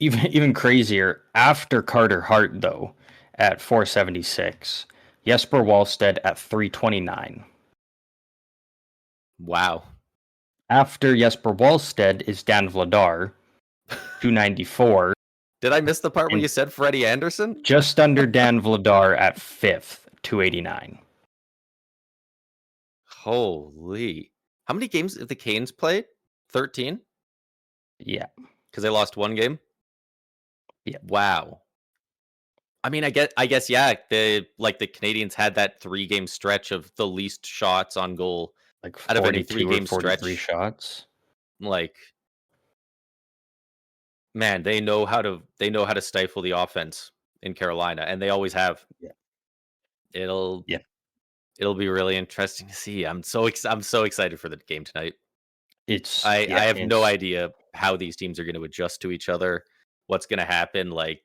Even crazier, after Carter Hart, though, at 476, Jesper Wallstedt at 329. Wow. After Jesper Wallstedt is Dan Vladar, 294. Did I miss the part where you said Freddie Anderson? Just under Dan Vladar at 5th, 289. Holy. How many games have the Canes played? 13? Yeah. Because they lost 1 game? Yeah. Wow. I mean, I guess, yeah, the Canadians had that 3-game stretch of the least shots on goal. Like out of any 3-game stretch. Shots. Like, man, they know how to stifle the offense in Carolina, and they always have. Yeah. It'll be really interesting to see. I'm so excited for the game tonight. I have no idea how these teams are going to adjust to each other. What's going to happen? Like,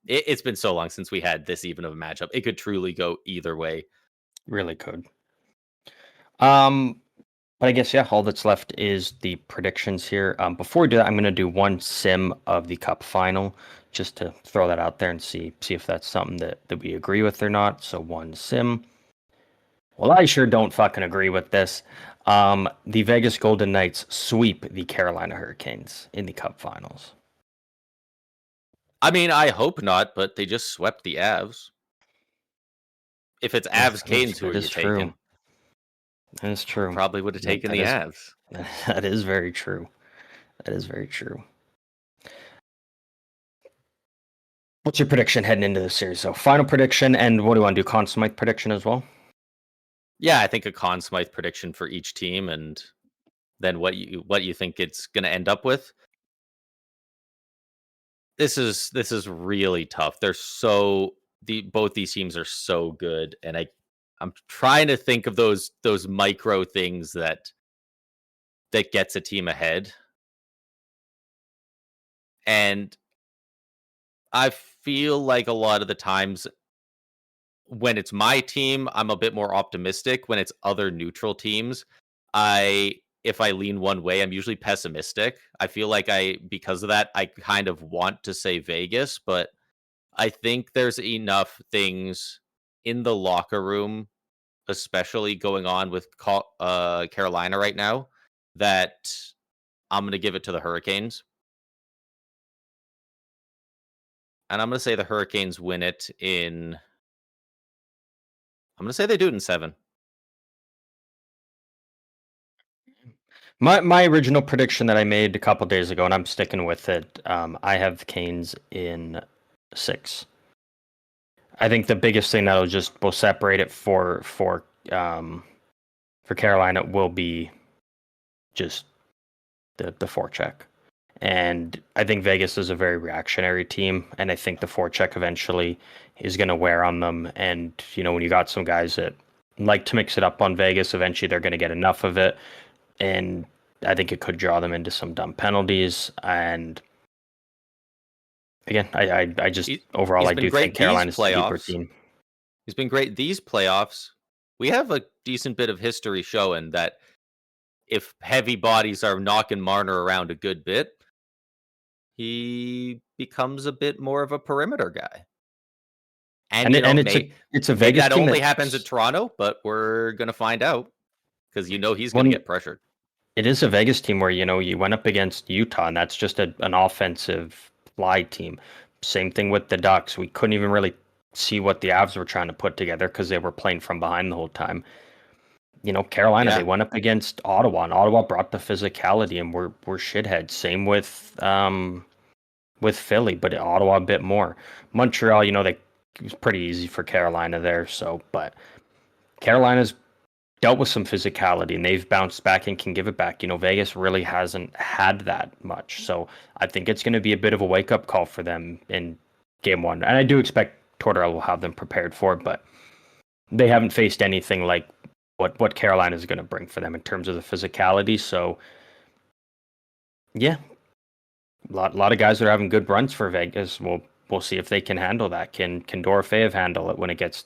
It's been so long since we had this even of a matchup. It could truly go either way. Really could. But I guess, yeah, all that's left is the predictions here. Before we do that, I'm going to do one sim of the Cup final, just to throw that out there and see if that's something that we agree with or not. So one sim. Well, I sure don't fucking agree with this. The Vegas Golden Knights sweep the Carolina Hurricanes in the Cup finals. I mean, I hope not, but they just swept the Avs. If it's Avs Canes, who are you taking? That is true. Probably would have taken the Avs. That is very true. That is very true. What's your prediction heading into the series? So, final prediction, and what do you want to do? Conn Smythe prediction as well? Yeah, I think a Conn Smythe prediction for each team, and then what you think it's going to end up with. This is really tough. Both these teams are so good, and I'm trying to think of those micro things that gets a team ahead. And I feel like a lot of the times when it's my team, I'm a bit more optimistic. When it's other neutral teams, if I lean one way, I'm usually pessimistic. I feel like because of that, I kind of want to say Vegas, but I think there's enough things in the locker room, especially going on with Carolina right now, that I'm going to give it to the Hurricanes. And I'm going to say the Hurricanes win it in... I'm going to say they do it in 7. My original prediction that I made a couple days ago, and I'm sticking with it, I have the Canes in 6. I think the biggest thing that will separate it for Carolina will be just the forecheck. And I think Vegas is a very reactionary team, and I think the forecheck eventually is going to wear on them. And, when you got some guys that like to mix it up on Vegas, eventually they're going to get enough of it. And I think it could draw them into some dumb penalties. And again, I just overall I do think Carolina's a deeper team. He's been great these playoffs. We have a decent bit of history showing that if heavy bodies are knocking Marner around a good bit, he becomes a bit more of a perimeter guy. And it's a Vegas that team only happens at Toronto, but we're gonna find out because he's gonna get pressured. It is a Vegas team where you went up against Utah, and that's just an offensive fly team. Same thing with the Ducks. We couldn't even really see what the Avs were trying to put together because they were playing from behind the whole time. Carolina, They went up against Ottawa, and Ottawa brought the physicality, and we're shitheads. Same with Philly, but Ottawa a bit more. Montreal, it was pretty easy for Carolina there. So, but Carolina's dealt with some physicality, and they've bounced back and can give it back. Vegas really hasn't had that much. So I think it's going to be a bit of a wake-up call for them in game 1. And I do expect Tortorella will have them prepared for it, but they haven't faced anything like what Carolina is going to bring for them in terms of the physicality. So, yeah, a lot of guys are having good runs for Vegas. We'll see if they can handle that. Can Dorofeyev handle it when it gets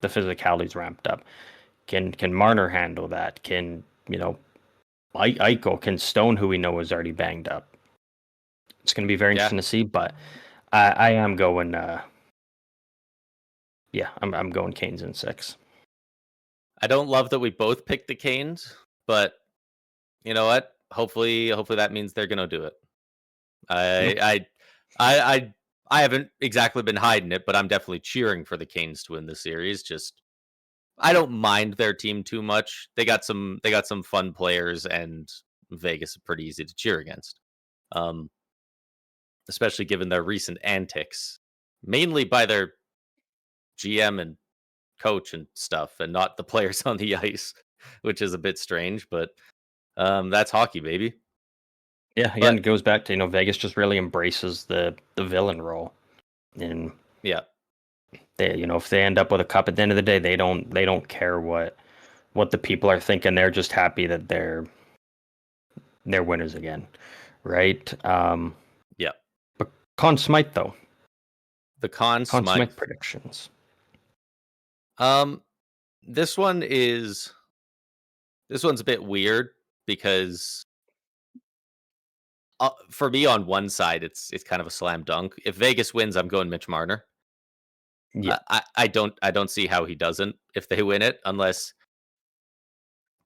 the physicality's ramped up? Can Marner handle that? Can Eichel? Can Stone, who we know is already banged up? It's going to be very interesting to see. But I am going. I'm going Canes in 6. I don't love that we both picked the Canes, but you know what? Hopefully that means they're going to do it. I haven't exactly been hiding it, but I'm definitely cheering for the Canes to win the series. Just I don't mind their team too much. They got some fun players, and Vegas is pretty easy to cheer against. Especially given their recent antics, mainly by their GM and coach and stuff, and not the players on the ice, which is a bit strange, but that's hockey, baby. Yeah, again, it goes back to Vegas just really embraces the villain role, and they if they end up with a cup at the end of the day, they don't care what the people are thinking. They're just happy that they're winners again, right? But Conn Smythe though, The Conn Smythe predictions. This one's a bit weird because for me on one side it's kind of a slam dunk. If Vegas wins, I'm going Mitch Marner. Yeah. I don't see how he doesn't if they win it, unless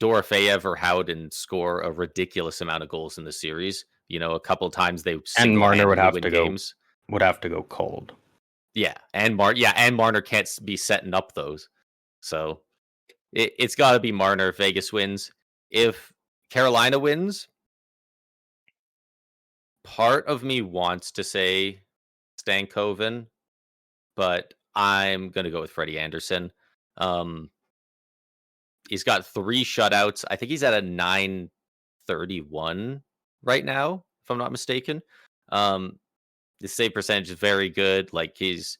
Dorofeyev or Howden score a ridiculous amount of goals in the series. A couple times they and Marner would have win to games. Would have to go cold. Yeah, and Marner can't be setting up those. So it's got to be Marner if Vegas wins. If Carolina wins, part of me wants to say Stankoven, but I'm going to go with Freddie Anderson. He's got 3 shutouts. I think he's at a 931 right now, if I'm not mistaken. The save percentage is very good. Like he's,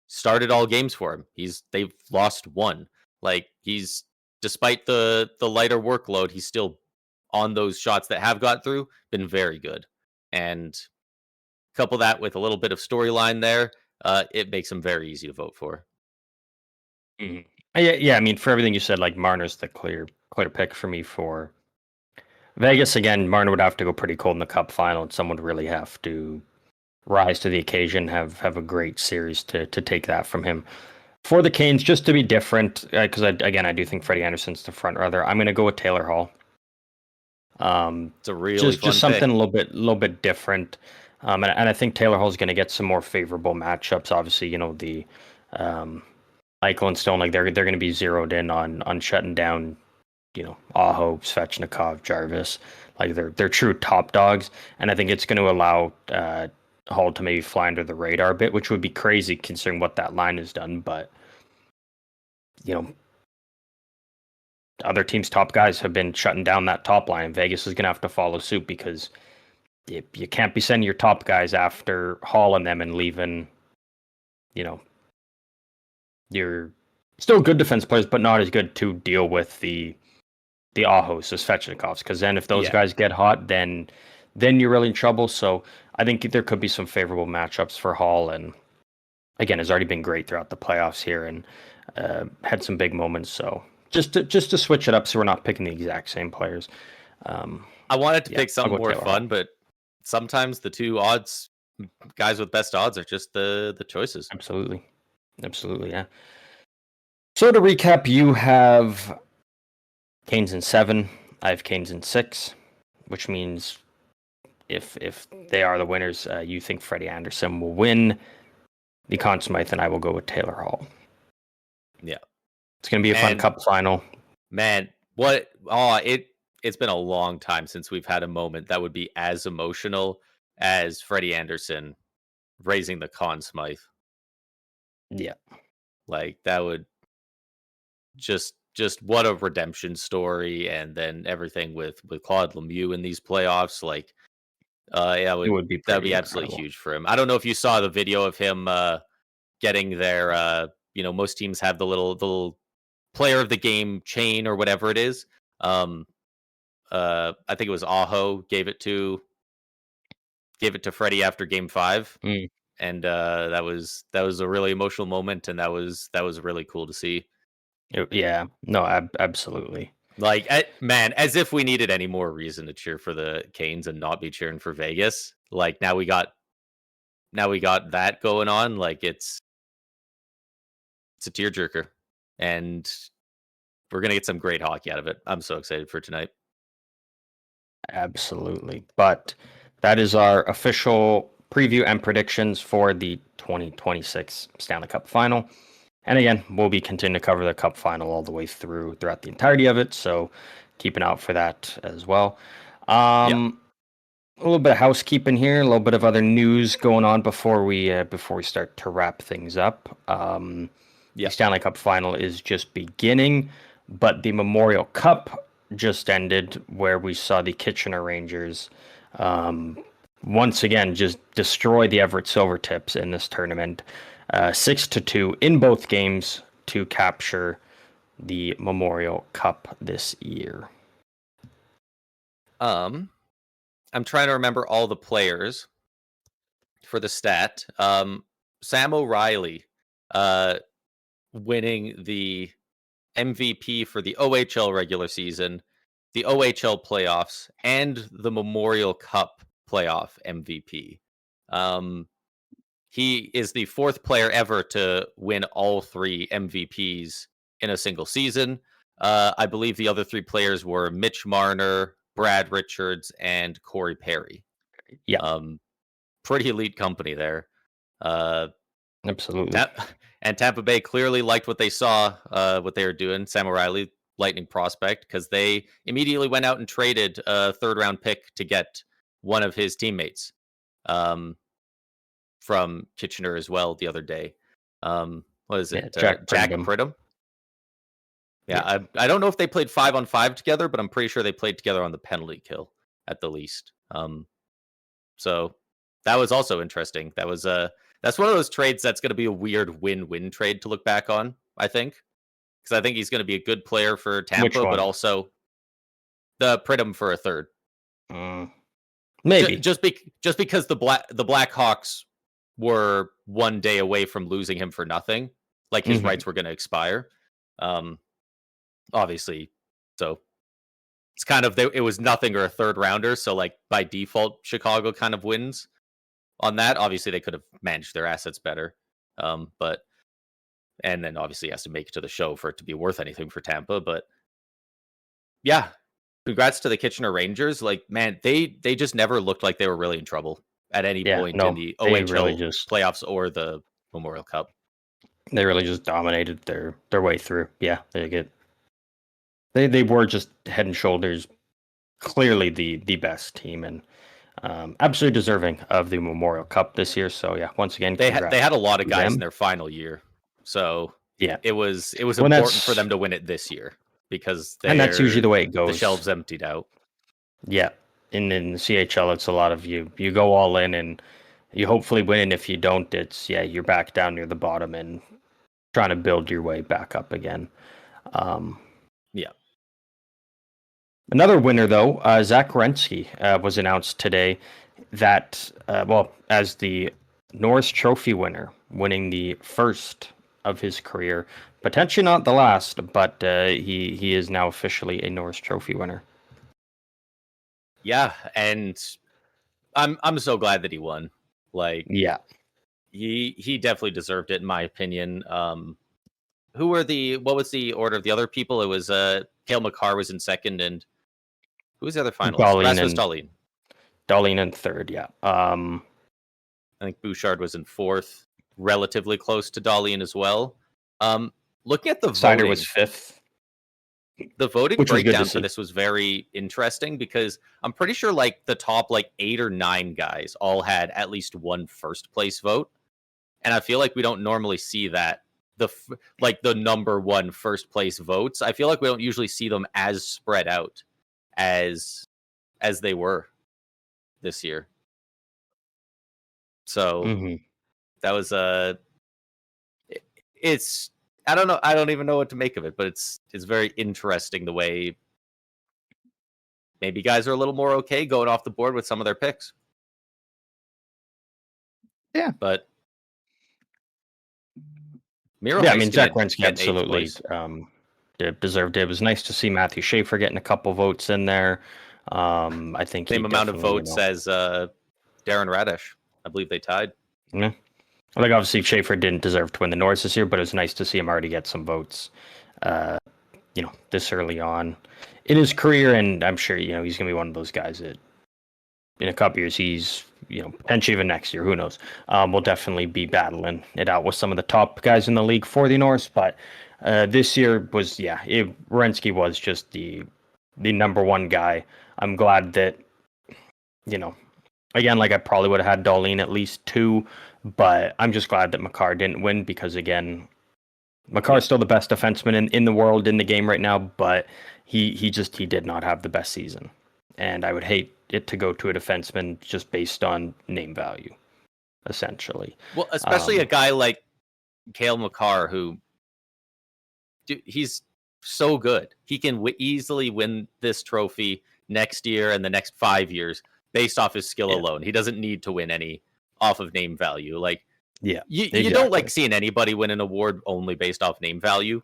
started all games for him. They've lost 1. Like he's, despite the lighter workload, he's still on those shots that have got through, been very good. And couple that with a little bit of storyline there, it makes him very easy to vote for. Mm-hmm. Yeah. I mean, for everything you said, like Marner's the clear pick for me for Vegas. Again, Marner would have to go pretty cold in the Cup final, and someone would really have to rise to the occasion, have a great series to take that from him. For the Canes, just to be different, because I do think Freddie Anderson's the front runner. I'm going to go with Taylor Hall. It's a really just something pick. a little bit different, and I think Taylor Hall's going to get some more favorable matchups. Obviously, the Eichel and Stone, like they're going to be zeroed in on shutting down, Aho, Svechnikov, Jarvis, like they're true top dogs, and I think it's going to allow Hall to maybe fly under the radar a bit, which would be crazy considering what that line has done. But other teams' top guys have been shutting down that top line. Vegas is going to have to follow suit because you can't be sending your top guys after Hall and them and leaving, you're still good defense players, but not as good to deal with the Ahos, the Svechnikovs, because then if those guys get hot, then you're really in trouble. So I think there could be some favorable matchups for Hall, and again, has already been great throughout the playoffs here and had some big moments. So just to switch it up, so we're not picking the exact same players. I wanted to pick something more fun, but sometimes the 2 guys with best odds are just the choices. Absolutely, yeah. So to recap, you have Canes in 7. I have Canes in 6, which means if they are the winners, you think Freddie Anderson will win the Conn Smythe, and I will go with Taylor Hall. Yeah. It's going to be a fun Cup final. Man, it's been a long time since we've had a moment that would be as emotional as Freddie Anderson raising the Conn Smythe. Yeah. Like that would just what a redemption story, and then everything with Claude Lemieux in these playoffs, like that would be absolutely huge for him. I don't know if you saw the video of him getting their most teams have the little player of the game chain or whatever it is. I think it was Aho gave it to Freddie after game 5. And that was a really emotional moment, and that was really cool to see. Yeah, no, absolutely. Like, man, as if we needed any more reason to cheer for the Canes and not be cheering for Vegas. Like now we got that going on. Like it's a tearjerker, and we're gonna get some great hockey out of it. I'm so excited for tonight. Absolutely, but that is our official preview and predictions for the 2026 Stanley Cup Final. And again, we'll be continuing to cover the Cup Final all the way throughout the entirety of it. So keep an eye out for that as well. A little bit of housekeeping here, a little bit of other news going on before we start to wrap things up. The Stanley Cup Final is just beginning, but the Memorial Cup just ended, where we saw the Kitchener Rangers once again just destroy the Everett Silvertips in this tournament. 6-2 in both games to capture the Memorial Cup this year. I'm trying to remember all the players for the stat. Sam O'Reilly winning the MVP for the OHL regular season, the OHL playoffs, and the Memorial Cup playoff MVP. He is the fourth player ever to win all 3 MVPs in a single season. I believe the other 3 players were Mitch Marner, Brad Richards, and Corey Perry. Yeah. Pretty elite company there. Absolutely. And Tampa Bay clearly liked what they saw, what they were doing. Sam O'Reilly, lightning prospect, because they immediately went out and traded a 3rd-round pick to get one of his teammates from Kitchener as well the other day. What is it? Jack Pridham. Yeah, I don't know if they played 5-on-5 together, but I'm pretty sure they played together on the penalty kill at the least. So that was also interesting. That's one of those trades that's going to be a weird win-win trade to look back on, I think. Because I think he's going to be a good player for Tampa, but also the Pridham for a 3rd. Maybe. Just because the Blackhawks were one day away from losing him for nothing. Like his rights were going to expire. Obviously. So it's kind of, it was nothing or a 3rd rounder. So like by default, Chicago kind of wins on that. Obviously they could have managed their assets better. And then obviously he has to make it to the show for it to be worth anything for Tampa. But yeah, congrats to the Kitchener Rangers. Like, man, they just never looked like they were really in trouble at any point in the OHL playoffs or the Memorial Cup. They really just dominated their way through. Yeah, they were just head and shoulders clearly the best team, and absolutely deserving of the Memorial Cup this year. So yeah, once again, they had a lot of guys in their final year. So yeah, it was important for them to win it this year because and that's usually the way it goes. The shelves emptied out. Yeah, in the CHL, it's a lot of you go all in and you hopefully win. And if you don't, it's you're back down near the bottom and trying to build your way back up again. Yeah. Another winner though, Zach Werenski was announced today that as the Norris Trophy winner, winning the first of his career, potentially not the last, but he is now officially a Norris Trophy winner. Yeah, and I'm so glad that he won. Like, yeah, he definitely deserved it in my opinion. What was the order of the other people? It was Cale Makar was in second, and who was the other finalist? Rasmus Dahlin. Dahlin in third, yeah. I think Bouchard was in fourth, relatively close to Dahlin as well. Looking at the Seider voting, was fifth. The voting breakdown for this was very interesting because I'm pretty sure like the top like 8 or 9 guys all had at least one first place vote, and I feel like we don't normally see that. The number one first place votes, I feel like we don't usually see them as spread out as they were this year. So that was it's I don't know, I don't even know what to make of it, but it's very interesting the way maybe guys are a little more okay going off the board with some of their picks. Yeah, but I mean, Zach Werenski absolutely deserved it. It was nice to see Matthew Schaefer getting a couple votes in there. I think same amount of votes as Darren Radish. I believe they tied. Yeah. Like, obviously, Schaefer didn't deserve to win the Norris this year, but it was nice to see him already get some votes, this early on in his career. And I'm sure, he's going to be one of those guys that in a couple years, he's, potentially even next year, who knows, we'll definitely be battling it out with some of the top guys in the league for the Norris. But this year was, Werenski was just the number one guy. I'm glad that, again, like I probably would have had Dahlin at least 2, but I'm just glad that Makar didn't win because, again, Makar is still the best defenseman in the world in the game right now, but he did not have the best season. And I would hate it to go to a defenseman just based on name value, essentially. Well, especially a guy like Cale Makar, who he's so good. He can easily win this trophy next year and the next 5 years based off his skill alone. He doesn't need to win any off of name value. Like, Yeah, you don't like seeing anybody win an award only based off name value,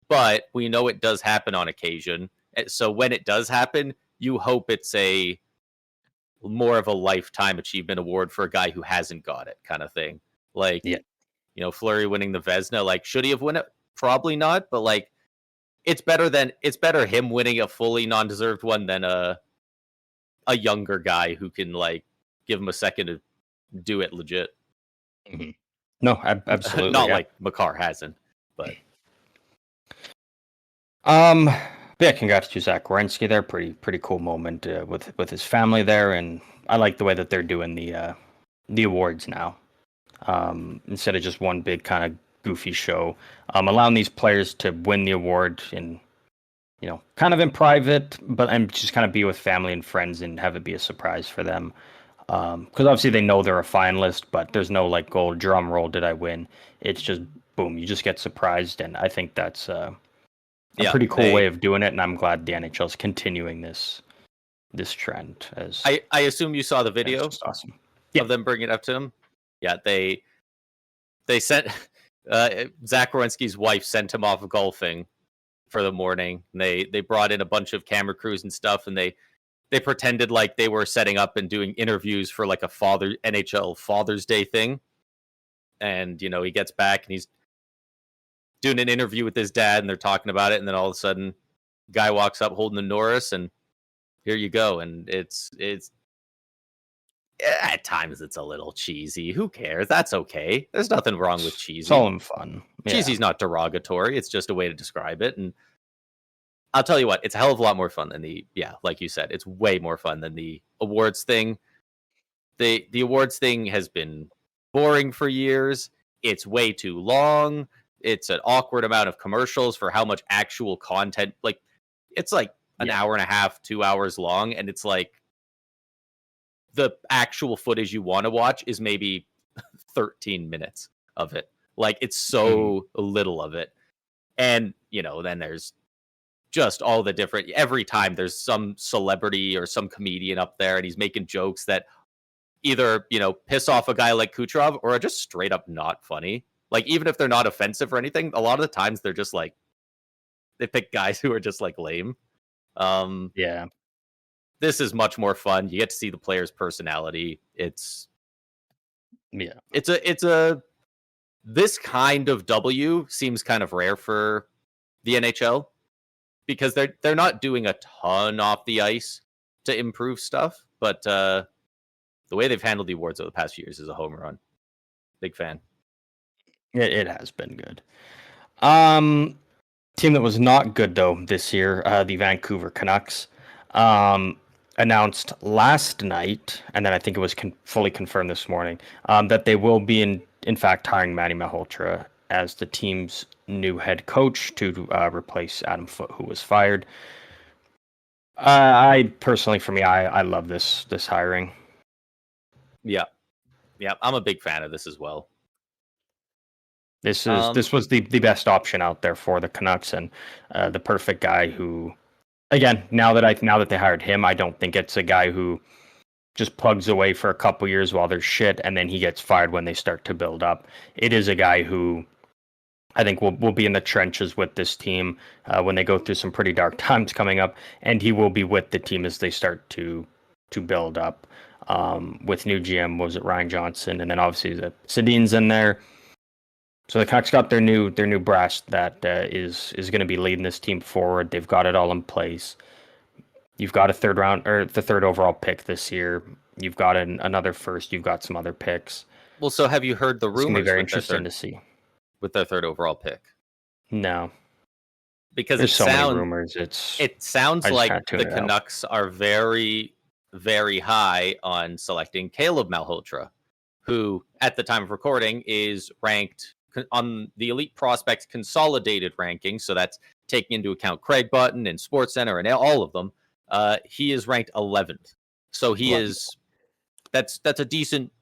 but we know it does happen on occasion. So when it does happen, you hope it's a more of a lifetime achievement award for a guy who hasn't got it, kind of thing. Like, Yeah. Fleury winning the Vezina, like, should he have won it? Probably not, but like, it's better him winning a fully non-deserved one than a younger guy who can like give him a second to do it legit. Mhm. No, absolutely. Not like Makar hasn't, but yeah, congrats to Zach Werenski there. Pretty cool moment with his family there, and I like the way that they're doing the awards now. Instead of just one big kind of goofy show, allowing these players to win the award in, kind of in private, and just kind of be with family and friends and have it be a surprise for them. Because obviously they know they're a finalist, but there's no like gold drum roll. Did I win? It's just boom, you just get surprised, and I think that's a pretty cool way of doing it. And I'm glad the NHL is continuing this trend. As I assume you saw the video. It's just awesome. Of them bringing it up to him. Yeah, they sent Zach Werenski's wife sent him off golfing for the morning. They brought in a bunch of camera crews and stuff, and they pretended like they were setting up and doing interviews for like a NHL Father's Day thing. And he gets back and he's doing an interview with his dad, and they're talking about it, and then all of a sudden, guy walks up holding the Norris, and here you go. And it's at times it's a little cheesy. Who cares? That's okay. There's nothing wrong with cheesy. It's all in fun. Yeah. Cheesy's not derogatory. It's just a way to describe it. And I'll tell you what, it's a hell of a lot more fun than like you said, it's way more fun than the awards thing. The awards thing has been boring for years. It's way too long. It's an awkward amount of commercials for how much actual content. Like, it's like an hour and a half, 2 hours long, and it's like the actual footage you want to watch is maybe 13 minutes of it. Like, it's so little of it. And, then there's just all the different, every time there's some celebrity or some comedian up there and he's making jokes that either, piss off a guy like Kucherov or are just straight up not funny. Like, even if they're not offensive or anything, a lot of the times they're just like, they pick guys who are just like lame. Yeah. This is much more fun. You get to see the player's personality. It's this kind of W seems kind of rare for the NHL because they're not doing a ton off the ice to improve stuff, but the way they've handled the awards over the past few years is a home run. Big fan. It has been good. Team that was not good though this year, the Vancouver Canucks. Announced last night, and then I think it was fully confirmed this morning, that they will be in fact hiring Manny Malhotra as the team's new head coach to replace Adam Foote, who was fired. I personally, for me, I love this hiring. Yeah, I'm a big fan of this as well. This was the best option out there for the Canucks, and the perfect guy who. Again, now that they hired him, I don't think it's a guy who just plugs away for a couple years while there's shit and then he gets fired when they start to build up. It is a guy who I think will be in the trenches with this team when they go through some pretty dark times coming up, and he will be with the team as they start to build up. With new GM, was it Ryan Johnson, and then obviously the Sedin's in there. So the Canucks got their new brass that is going to be leading this team forward. They've got it all in place. You've got a third round or the third overall pick this year. You've got another first. You've got some other picks. Well, so have you heard the rumors? It's going to be very interesting to see with their third overall pick. No, because there's so many rumors. It sounds like the Canucks are very, very high on selecting Caleb Malhotra, who at the time of recording is ranked on the Elite Prospects Consolidated ranking, so that's taking into account Craig Button and SportsCenter and all of them. He is ranked 11th, so he is that's a decent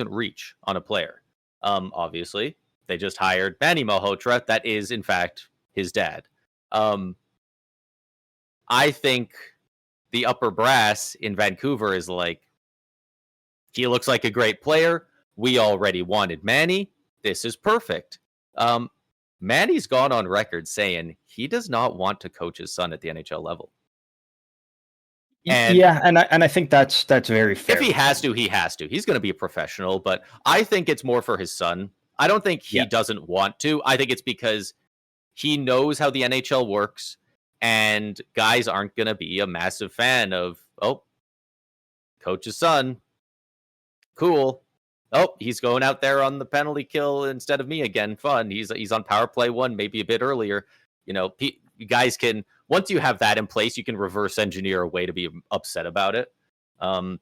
reach on a player. Obviously, they just hired Manny Malhotra. That is, in fact, his dad. I think the upper brass in Vancouver is like, he looks like a great player. we already wanted Manny. This is perfect. Manny's gone on record saying he does not want to coach his son at the NHL level. And yeah, and I think that's very fair. If he has to, he has to. He's going to be a professional, but I think it's more for his son. I don't think he doesn't want to. I think it's because he knows how the NHL works, and guys aren't going to be a massive fan of, coach's son. Cool. Oh, he's going out there on the penalty kill instead of me again. Fun. He's on power play 1, maybe a bit earlier. You guys can, once you have that in place, you can reverse engineer a way to be upset about it. And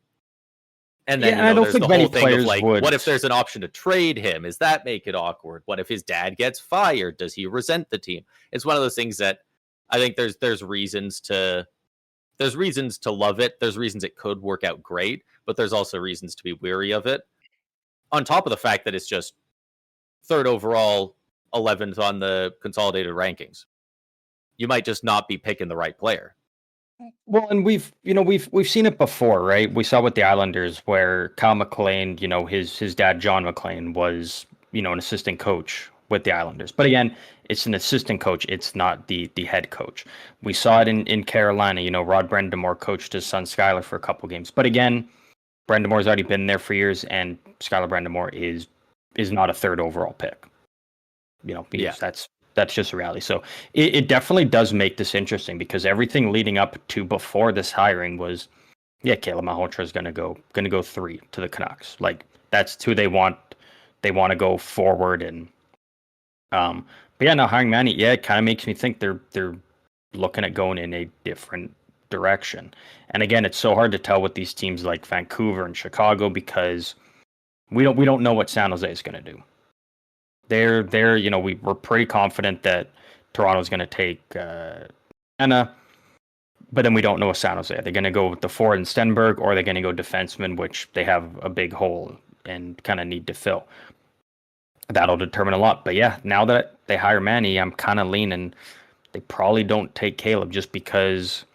then I don't think many players would. What if there's an option to trade him? Does that make it awkward? What if his dad gets fired? Does he resent the team? It's one of those things that I think there's reasons to love it. There's reasons it could work out great, but there's also reasons to be weary of it. On top of the fact that it's just 3rd overall, 11th on the consolidated rankings. You might just not be picking the right player. Well, and we've seen it before, right? We saw with the Islanders where Kyle McLean, his dad John McLean was, an assistant coach with the Islanders. But again, it's an assistant coach. It's not the head coach. We saw it in Carolina. Rod Brind'Amour coached his son Skylar for a couple games. But again, Brind'Amour's already been there for years, and Skylar Brind'Amour is not a 3rd overall pick. That's just a reality. So it definitely does make this interesting because everything leading up to before this hiring was, Caleb Malhotra is going to go 3 to the Canucks. Like that's who they want. They want to go forward, and but now hiring Manny, it kind of makes me think they're looking at going in a different direction. And again, it's so hard to tell with these teams like Vancouver and Chicago because we don't know what San Jose is going to do. They're we're pretty confident that Toronto's going to take Anna, but then we don't know with San Jose. They're going to go with the Ford and Stenberg, or they're going to go defenseman, which they have a big hole and kind of need to fill. That'll determine a lot. But now that they hire Manny, I'm kind of leaning they probably don't take Caleb just because,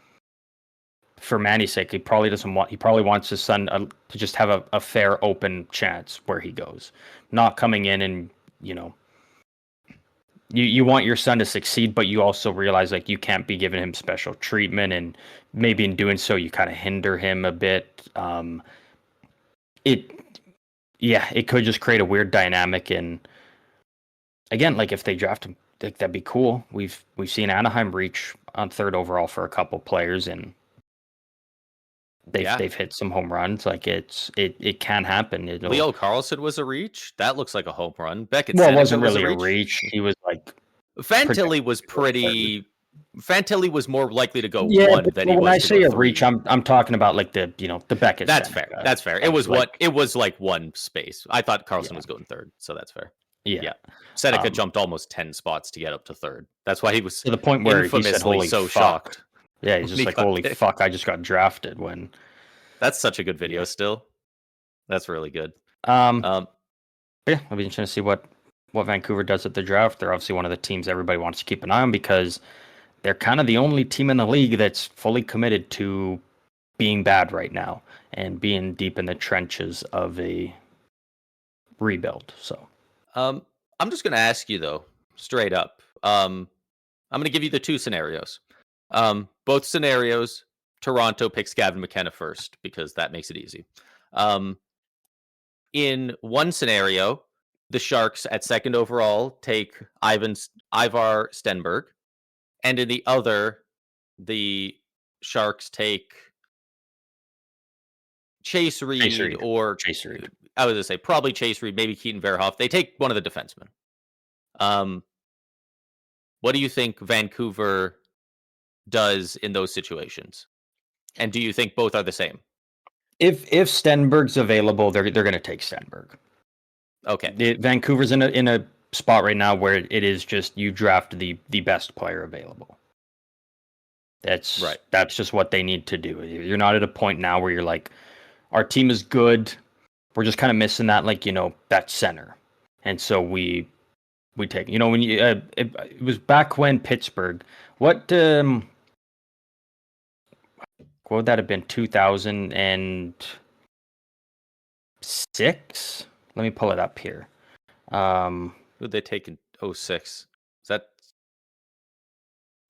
for Manny's sake, he probably wants his son to just have a fair, open chance where he goes, not coming in and you want your son to succeed, but you also realize like you can't be giving him special treatment, and maybe in doing so you kind of hinder him a bit. It could just create a weird dynamic. And again, like if they draft him, like that'd be cool. We've seen Anaheim reach on 3rd overall for a couple players, and they've hit some home runs. Like it can happen. Leo Carlson was a reach. That looks like a home run. Beckett it wasn't really a reach. He was like Fantilli was pretty. Fantilli was more likely to go 1 than he was. When I say a reach, I'm talking about like the Beckett. That's fair. That's fair. It was it was like 1 space. I thought Carlson was going 3rd, so that's fair. Yeah. Seneca jumped almost 10 spots to get up to 3rd. That's why he was to the point where he said, "Holy so fuck." Shocked. Yeah, he's just like, "Holy fuck, I just got drafted." When that's such a good video still. That's really good. It'll be interesting to see what Vancouver does at the draft. They're obviously one of the teams everybody wants to keep an eye on because they're kind of the only team in the league that's fully committed to being bad right now and being deep in the trenches of a rebuild. So, I'm just going to ask you though, straight up. I'm going to give you the 2 scenarios. Both scenarios, Toronto picks Gavin McKenna first because that makes it easy. In one scenario, the Sharks at 2nd overall take Ivar Stenberg, and in the other, the Sharks take Chase Reed. Chase Reed. I was going to say probably Chase Reed, maybe Keaton Verhoff. They take one of the defensemen. What do you think Vancouver does in those situations? And do you think both are the same? If Stenberg's available, they're going to take Stenberg. Okay. Vancouver's in a spot right now where it is just you draft the best player available. That's right. That's just what they need to do. You're not at a point now where you're like, our team is good. We're just kind of missing that, like, that center. And so we take, when you, it was back when Pittsburgh, what would that have been? 2006? Let me pull it up here. Who'd they take in 06? Is that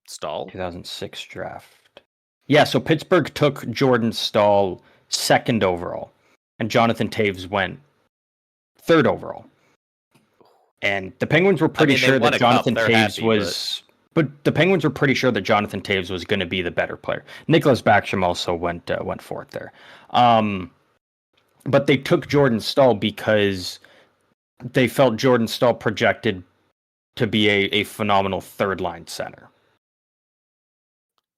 Stahl? 2006 draft. Yeah, so Pittsburgh took Jordan Stahl 2nd overall, and Jonathan Toews went 3rd overall. And the Penguins were pretty sure that Jonathan Toews was... But the Penguins were pretty sure that Jonathan Toews was going to be the better player. Nicholas Backstrom also went 4th there. But they took Jordan Stahl because they felt Jordan Stahl projected to be a phenomenal 3rd-line center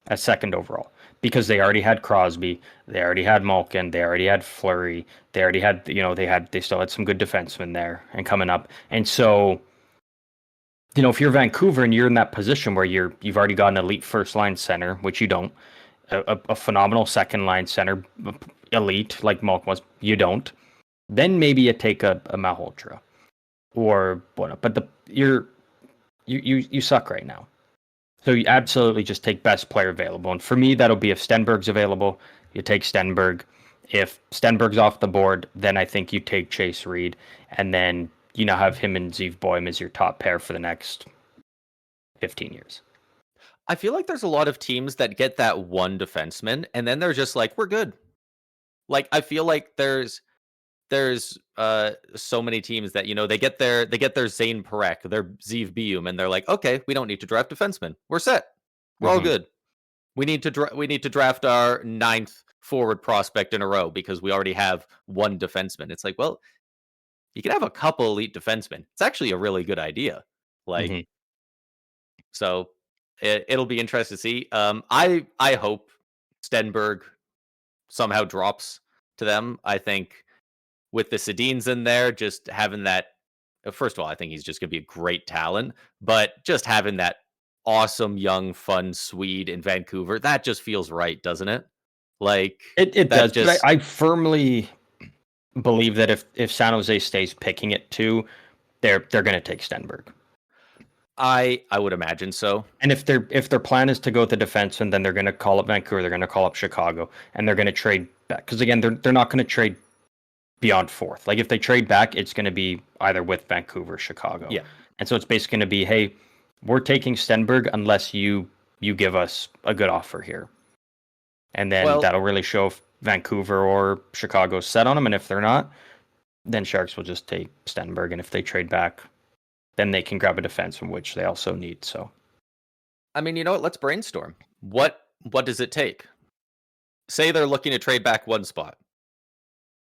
at 2nd overall, because they already had Crosby, they already had Malkin, they already had Fleury, they already had, they still had some good defensemen there and coming up. And so, if you're Vancouver and you're in that position where you've already got an elite 1st-line center, which you don't, a phenomenal 2nd-line center, elite like Malkin was, you don't, then maybe you take a Malhotra or what. But you suck right now. So you absolutely just take best player available. And for me, that'll be if Stenberg's available, you take Stenberg. If Stenberg's off the board, then I think you take Chase Reed. And then, have him and Zeev Boym as your top pair for the next 15 years. I feel like there's a lot of teams that get that one defenseman, and then they're just like, we're good. Like, I feel like there's so many teams that they get their Zane Parekh, their Zeev Boym, and they're like, okay, we don't need to draft defensemen. We're set. We're all good. We need to draft our 9th forward prospect in a row because we already have one defenseman. It's like, well, you can have a couple elite defensemen. It's actually a really good idea. Like, so it'll be interesting to see. I hope Stenberg somehow drops to them. I think with the Sedins in there, just having that, first of all, I think he's just going to be a great talent, but just having that awesome, young, fun Swede in Vancouver, that just feels right, doesn't it? Like, it does. Just... But I firmly believe that if San Jose stays picking it too, they're going to take Stenberg. I would imagine so. And if their plan is to go with the defenseman, then they're going to call up Vancouver, they're going to call up Chicago, and they're going to trade back. Because again, they're not going to trade beyond 4th. Like, if they trade back, it's going to be either with Vancouver or Chicago. Yeah. And so it's basically going to be, hey, we're taking Stenberg unless you give us a good offer here. And then that'll really show if Vancouver or Chicago's set on him. And if they're not, then Sharks will just take Stenberg. And if they trade back, then they can grab a defenseman, which they also need. So, I mean, you know what? Let's brainstorm. What does it take? Say they're looking to trade back one spot.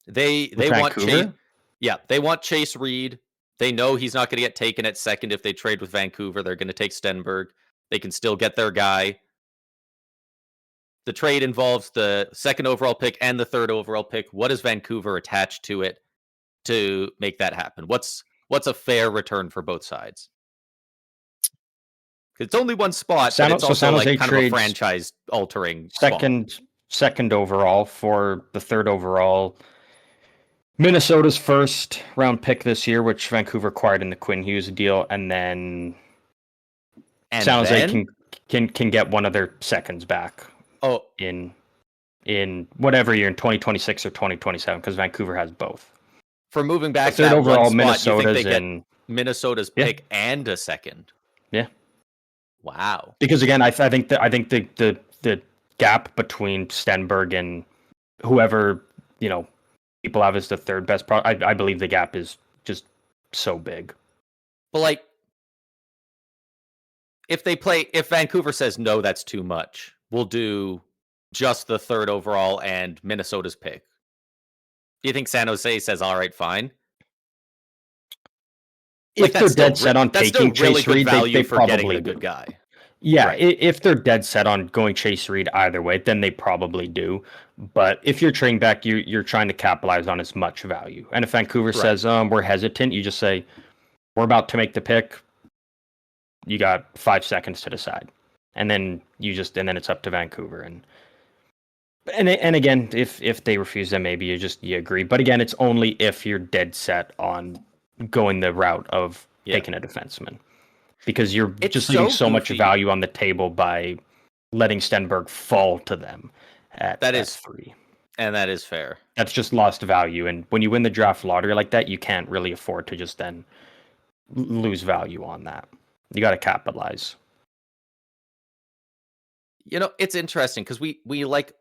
They want Chase. Yeah, they want Chase Reed. They know he's not going to get taken at 2nd if they trade with Vancouver. They're going to take Stenberg. They can still get their guy. The trade involves the 2nd overall pick and the 3rd overall pick. What is Vancouver attached to it to make that happen? What's a fair return for both sides? It's only one spot, but it's also like kind of a franchise-altering second overall for the 3rd overall. Minnesota's 1st round pick this year, which Vancouver acquired in the Quinn Hughes deal, and then San Jose can get one of their seconds back. Oh, in whatever year, in 2026 or 2027, because Vancouver has both. For moving back, the 3rd overall, Minnesota's pick and a 2nd. Yeah. Wow. Because again, I think the gap between Stenberg and whoever people have as the 3rd best I believe the gap is just so big. But like, if Vancouver says no, that's too much, we'll do just the 3rd overall and Minnesota's pick. Do you think San Jose says, all right, fine? If they're dead set on taking Chase Reed, they probably a good guy. Yeah, right. If they're dead set on going Chase Reed either way, then they probably do. But if you're trading back, you're trying to capitalize on as much value. And if Vancouver says we're hesitant, you just say we're about to make the pick. You got 5 seconds to decide, and then it's up to Vancouver. And again, if they refuse, then maybe you agree. But again, it's only if you're dead set on going the route of taking a defenseman. Because you're just leaving so much value on the table by letting Stenberg fall to them at 3. And that is fair. That's just lost value. And when you win the draft lottery like that, you can't really afford to just then lose value on that. You got to capitalize. It's interesting because we like.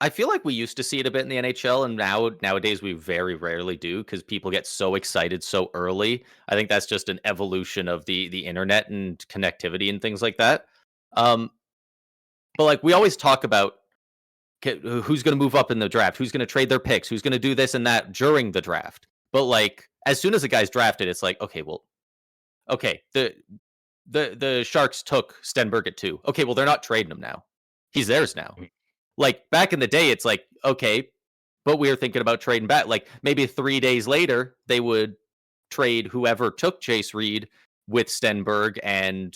I feel like we used to see it a bit in the NHL, and nowadays we very rarely do because people get so excited so early. I think that's just an evolution of the internet and connectivity and things like that. But like we always talk about who's going to move up in the draft, who's going to trade their picks, who's going to do this and that during the draft. But like as soon as a guy's drafted, it's like, okay, the Sharks took Stenberg at 2. Okay, well they're not trading him now. He's theirs now. Like back in the day, it's like, okay, but we were thinking about trading back. Like maybe 3 days later, they would trade whoever took Chase Reed with Stenberg and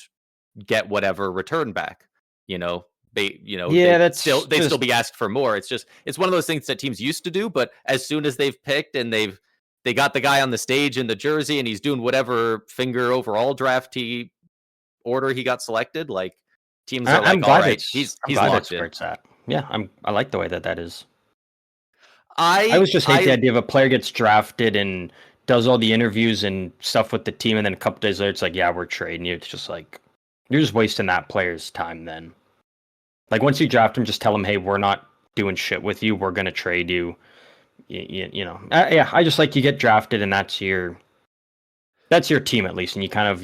get whatever return back. They'd still be asked for more. It's one of those things that teams used to do, but as soon as they've picked and they got the guy on the stage in the jersey and he's doing whatever finger overall draft order he got selected, like teams are like, all right, he's locked in. Yeah, I like the way that is. I always just hate the idea of a player gets drafted and does all the interviews and stuff with the team, and then a couple days later, it's like, yeah, we're trading you. It's just like you're just wasting that player's time. Then, like once you draft him, just tell him, hey, we're not doing shit with you. We're gonna trade you. Yeah. I just like you get drafted, and that's your team at least, and you kind of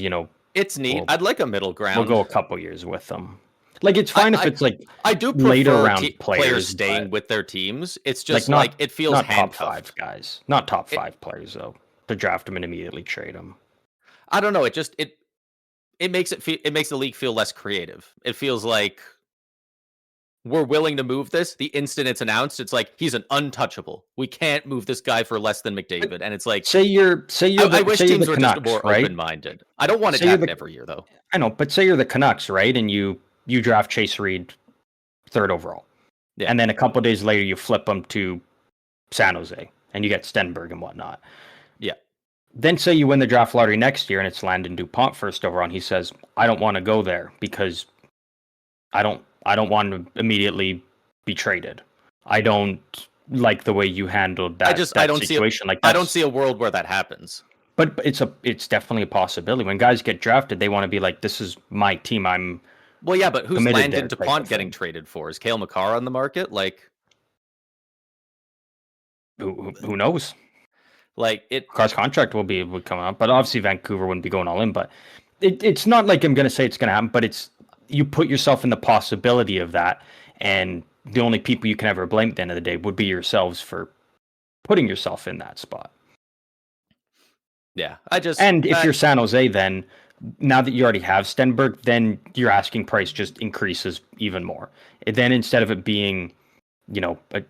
It's neat. I'd like a middle ground. We'll go a couple years with them. Like it's fine if it's like I do prefer later round players staying with their teams. It's just like it feels not handcuffed. Top 5 guys, not top 5 players though. To draft them and immediately trade them. I don't know. It makes it makes the league feel less creative. It feels like we're willing to move this. The instant it's announced, it's like he's an untouchable. We can't move this guy for less than McDavid. And it's like I wish teams were just more open-minded. I don't want it to happen every year though. I know, but say you're the Canucks, right? And you draft Chase Reed 3rd overall. Yeah. And then a couple days later you flip him to San Jose and you get Stenberg and whatnot. Yeah. Then say you win the draft lottery next year and it's Landon DuPont 1st overall and he says, I don't want to go there because I don't want to immediately be traded. I don't like the way you handled that situation. I don't see a world where that happens. But it's definitely a possibility. When guys get drafted, they want to be like, this is my team. Well, yeah, but who's Landon DuPont getting traded for? Is Cale Makar on the market? Like, who knows? Like Makar's contract would come up, but obviously Vancouver wouldn't be going all in. But it's not like I'm going to say it's going to happen. But it's you put yourself in the possibility of that, and the only people you can ever blame at the end of the day would be yourselves for putting yourself in that spot. Yeah, if you're San Jose, then now that you already have Stenberg, then your asking price just increases even more. Then instead of it being,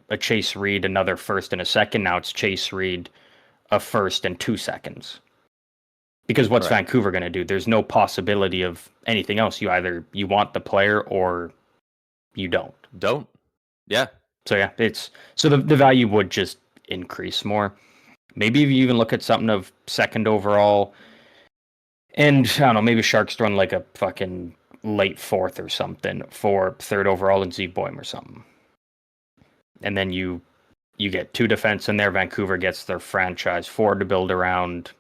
a Chase Reed, another 1st and a 2nd, now it's Chase Reed, a 1st and 2 seconds. Because what's Vancouver going to do? There's no possibility of anything else. You either you want the player or you don't. Yeah. So yeah, the value would just increase more. Maybe if you even look at something of 2nd overall, and I don't know, maybe Sharks throwing like a fucking late 4th or something for 3rd overall and Z Boym or something. And then you get 2 defense in there. Vancouver gets their franchise forward to build around.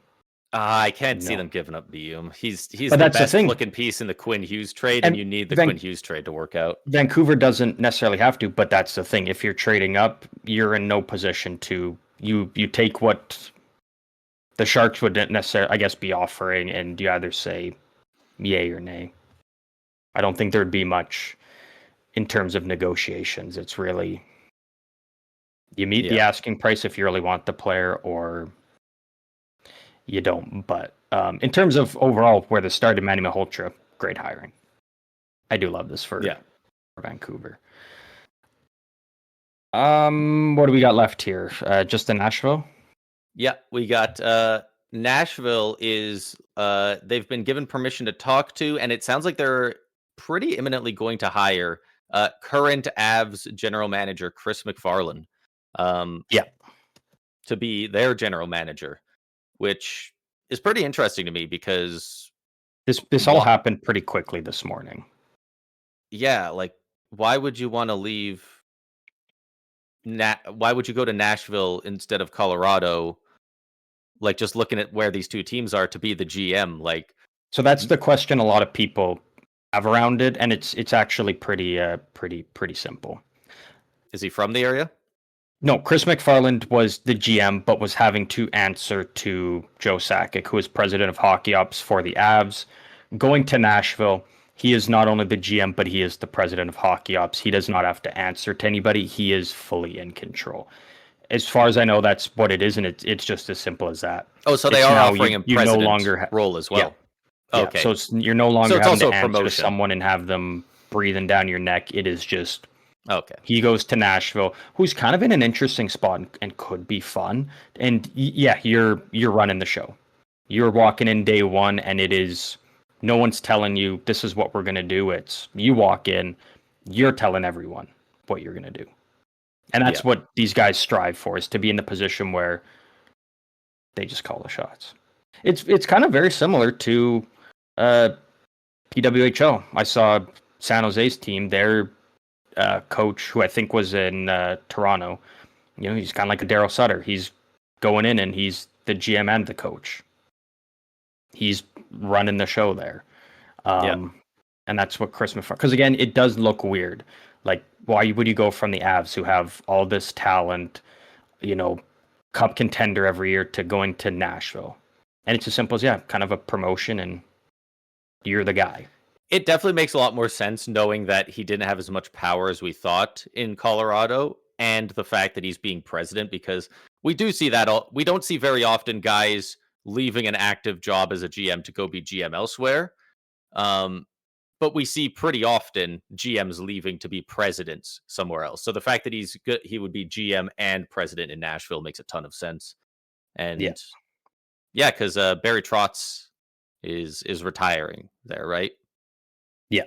I can't see them giving up Beum. He's the best looking piece in the Quinn Hughes trade, and you need the Quinn Hughes trade to work out. Vancouver doesn't necessarily have to, but that's the thing. If you're trading up, you're in no position to you take what the Sharks wouldn't necessarily, I guess, be offering, and you either say yay or nay. I don't think there'd be much in terms of negotiations. It's really you meet the asking price if you really want the player, or you don't. But in terms of overall where the started, Manny Malhotra, great hiring. I do love this for Vancouver. What do we got left here? Just in Nashville? Yeah, we got Nashville is they've been given permission to talk to, and it sounds like they're pretty imminently going to hire current Avs general manager Chris McFarland. To be their general manager, which is pretty interesting to me because this all happened pretty quickly this morning. Yeah, like why would you want to leave why would you go to Nashville instead of Colorado? Like, just looking at where these two teams are to be the GM, like. So that's the question a lot of people have around it, and it's actually pretty simple. Is he from the area? No, Chris McFarland was the GM, but was having to answer to Joe Sakic, who is president of hockey ops for the Avs. Going to Nashville, he is not only the GM, but he is the president of hockey ops. He does not have to answer to anybody. He is fully in control. As far as I know, that's what it is, and it's just as simple as that. Oh, so they are offering him president role as well. Yeah. Okay. So you're no longer having to answer to someone and have them breathing down your neck. It is just okay. He goes to Nashville, who's kind of in an interesting spot and could be fun. And yeah, you're running the show. You're walking in day one, and it is no one's telling you this is what we're gonna do. It's you walk in, you're telling everyone what you're gonna do. And that's what these guys strive for, is to be in the position where they just call the shots. It's kind of very similar to PWHL. I saw San Jose's team, their coach, who I think was in Toronto. You know, he's kind of like a Daryl Sutter. He's going in and he's the GM and the coach. He's running the show there. And that's what Chris McFarland... Because again, it does look weird. Like, why would you go from the Avs, who have all this talent, you know, cup contender every year, to going to Nashville? And it's as simple as, kind of a promotion, and you're the guy. It definitely makes a lot more sense knowing that he didn't have as much power as we thought in Colorado, and the fact that he's being president, because we do see that we don't see very often guys leaving an active job as a GM to go be GM elsewhere. But we see pretty often GMs leaving to be presidents somewhere else. So the fact that he would be GM and president in Nashville makes a ton of sense. And because Barry Trotz is retiring there, right? Yeah,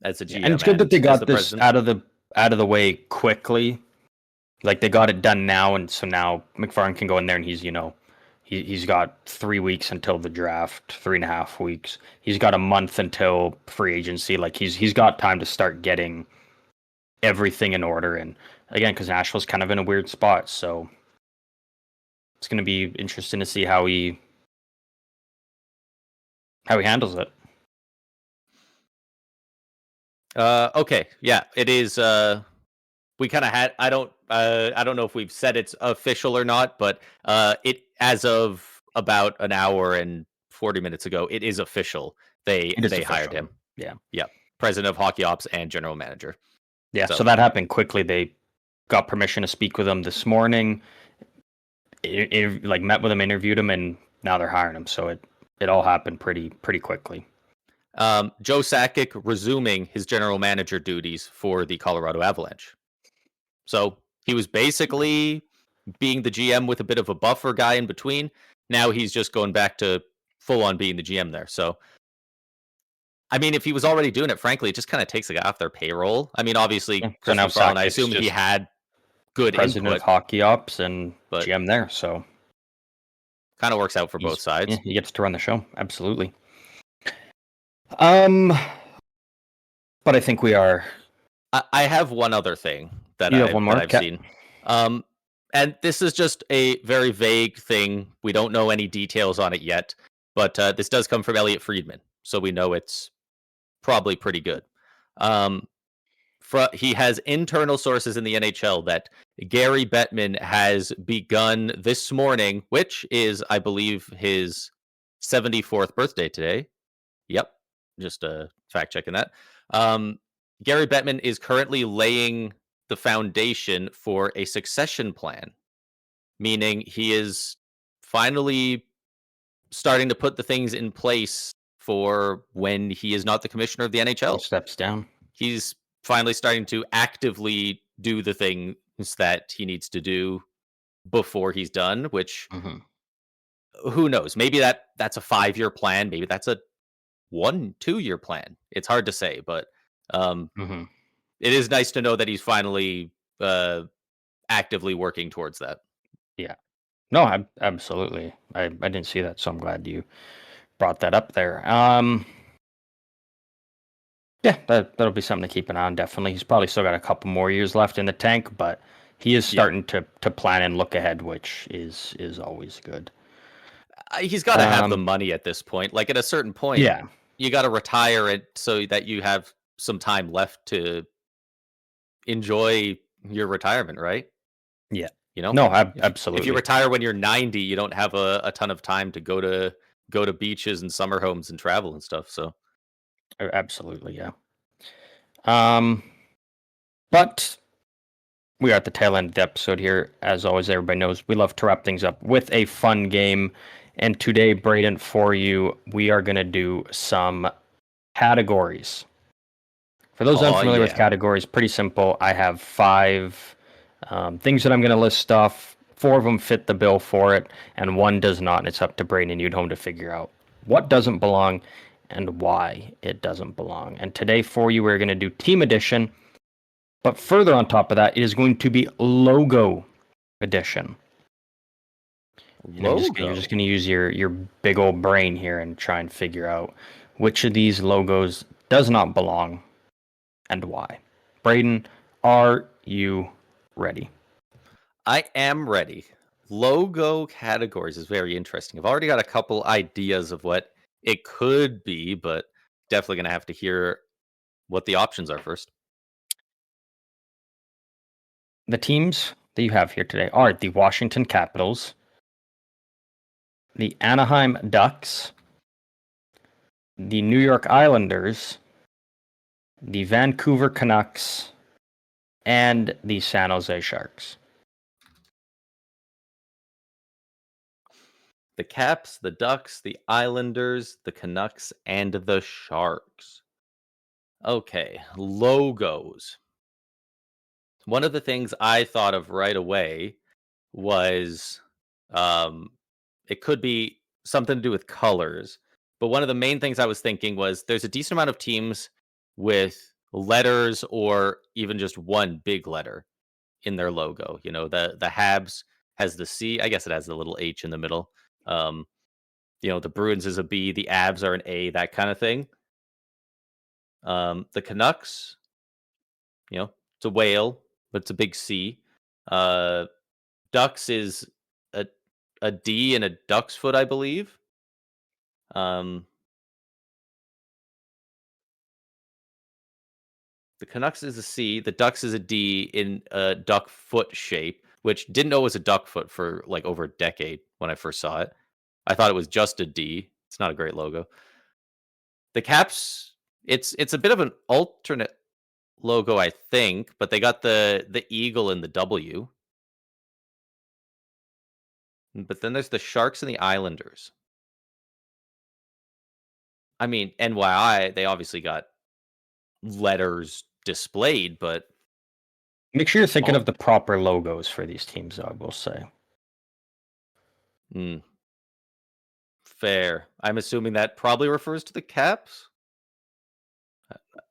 as a GM, and it's good that they got this out of the way quickly. Like, they got it done now, and so now McFarland can go in there, and he's got 3 weeks until the draft, 3.5 weeks. He's got a month until free agency. Like, he's got time to start getting everything in order. And again, because Nashville's kind of in a weird spot, so it's going to be interesting to see how he handles it. Okay, yeah, it is. We kind of had. I don't know if we've said it's official or not, but it, as of about an hour and 40 minutes ago, it is official. They hired him. Yeah. President of hockey ops and general manager. Yeah. So that happened quickly. They got permission to speak with him this morning. Met with him, interviewed him, and now they're hiring him. So it all happened pretty quickly. Joe Sakic resuming his general manager duties for the Colorado Avalanche. So he was basically being the GM with a bit of a buffer guy in between. Now he's just going back to full on being the GM there. So, I mean, if he was already doing it, frankly, it just kind of takes a guy off their payroll. I mean, obviously, Chris McFarland, I assume he had good president input, of hockey ops and GM there. So kind of works out for both sides. Yeah, he gets to run the show. Absolutely. But I think we are. I have one other thing that I've seen. And this is just a very vague thing. We don't know any details on it yet, but this does come from Elliot Friedman, so we know it's probably pretty good. He has internal sources in the NHL that Gary Bettman has begun this morning, which is, I believe, his 74th birthday today. Yep, just fact checking that. Gary Bettman is currently laying the foundation for a succession plan, meaning he is finally starting to put the things in place for when he is not the commissioner of the NHL. Steps down. He's finally starting to actively do the things that he needs to do before he's done, which who knows? Maybe that's a 5-year plan. Maybe that's a 1-2 year plan. It's hard to say, but it is nice to know that he's finally actively working towards that. Yeah. No, absolutely. I didn't see that, so I'm glad you brought that up there. Yeah, that'll be something to keep an eye on. Definitely, he's probably still got a couple more years left in the tank, but he is starting to plan and look ahead, which is always good. He's got to have the money at this point. Like at a certain point, yeah, you got to retire it so that you have some time left to enjoy your retirement, right? yeah. You know, No, if you absolutely, retire when you're 90, you don't have a ton of time to go to beaches and summer homes and travel and stuff. So absolutely, yeah. Um, but we are at the tail end of the episode here. As always, everybody knows we love to wrap things up with a fun game. And today, Braden, for you, we are going to do some categories. For those unfamiliar with categories, pretty simple. I have 5 things that I'm going to list off. 4 of them fit the bill for it, and 1 does not. And it's up to Braden and You'd home to figure out what doesn't belong and why it doesn't belong. And today, for you, we're going to do Team Edition. But further on top of that, it is going to be Logo Edition. And you're just going to use your big old brain here and try and figure out which of these logos does not belong and why. Braden, are you ready? I am ready. Logo categories is very interesting. I've already got a couple ideas of what it could be, but definitely going to have to hear what the options are first. The teams that you have here today are the Washington Capitals, the Anaheim Ducks, the New York Islanders, the Vancouver Canucks, and the San Jose Sharks. The Caps, the Ducks, the Islanders, the Canucks, and the Sharks. Okay, logos. One of the things I thought of right away was it could be something to do with colors. But one of the main things I was thinking was there's a decent amount of teams with letters or even just one big letter in their logo. You know, the Habs has the C. I guess it has the little H in the middle. Um, you know, the Bruins is a B, the Abs are an A, that kind of thing. The Canucks, you know, it's a whale, but it's a big C. Uh, Ducks is a a D and a duck's foot, I believe. Um, the Canucks is a C, the Ducks is a D in a duck foot shape, which didn't know it was a duck foot for like over a decade when I first saw it. I thought it was just a D. It's not a great logo. The Caps, it's a bit of an alternate logo, I think, but they got the eagle and the W. But then there's the Sharks and the Islanders. I mean, NYI, they obviously got letters displayed, but Make sure you're thinking of the proper logos for these teams, I will say. Fair. I'm assuming that probably refers to the Caps.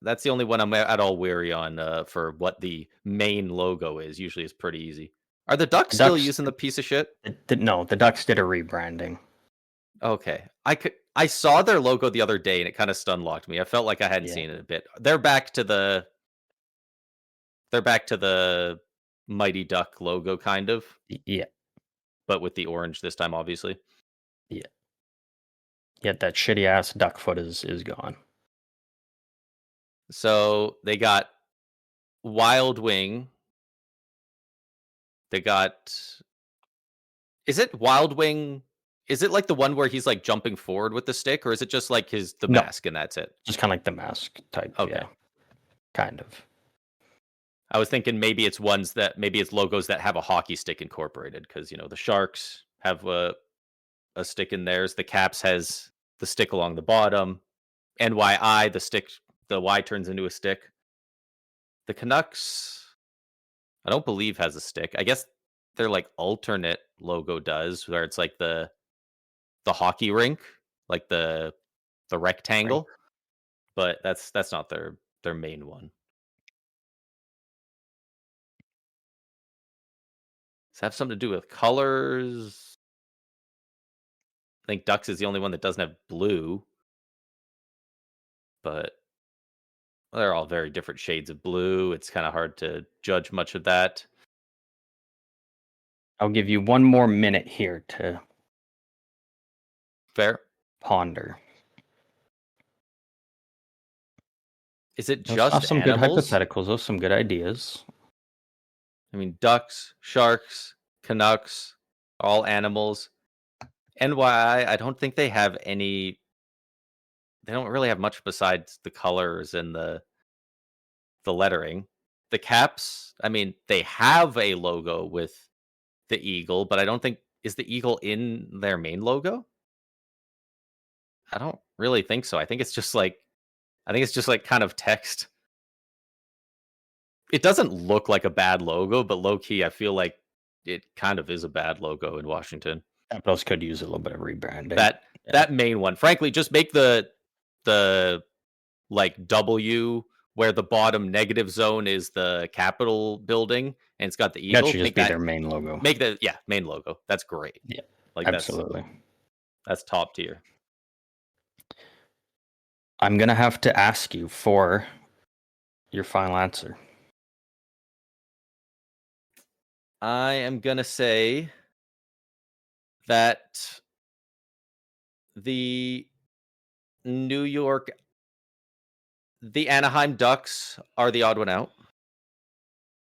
That's the only one I'm at all weary on for what the main logo is. Usually it's pretty easy. Are the Ducks still using the piece of shit? No, the Ducks did a rebranding. Okay. I saw their logo the other day and it kind of stun locked me. I felt like I hadn't seen it in a bit. They're back to the Mighty Duck logo kind of. Yeah. But with the orange this time obviously. Yeah. Yet that shitty ass duck foot is gone. So they got Wild Wing. They got. Is it Wild Wing? Is it like the one where he's like jumping forward with the stick, or is it just like the mask and that's it? Just kind of like the mask type. Okay. Yeah. Kind of. I was thinking maybe it's logos that have a hockey stick incorporated because you know the Sharks have a stick in theirs. The Caps has the stick along the bottom. NYI, the Y turns into a stick. The Canucks, I don't believe has a stick. I guess their like alternate logo does, where it's like the hockey rink, like the rectangle, right. But that's not their main one. Does it have something to do with colors? I think Ducks is the only one that doesn't have blue. But they're all very different shades of blue. It's kind of hard to judge much of that. I'll give you one more minute here to Fair. ponder. Is it just some animals? good hypotheticals, those some good ideas. I mean, ducks, sharks, Canucks, all animals. NYI, I don't think they have any. They don't really have much besides the colors and the lettering. The Caps, I mean, they have a logo with the eagle, but I don't think is the eagle in their main logo? I don't really think so. I think it's just like kind of text. It doesn't look like a bad logo, but low key, I feel like it kind of is a bad logo in Washington. Capitals could use a little bit of rebranding. That main one, frankly, just make the like W where the bottom negative zone is the Capitol building and it's got the eagle. That should just be their main logo. Make the main logo. That's great. Yeah, like absolutely. That's top tier. I'm gonna have to ask you for your final answer. I am gonna say that the Anaheim Ducks are the odd one out.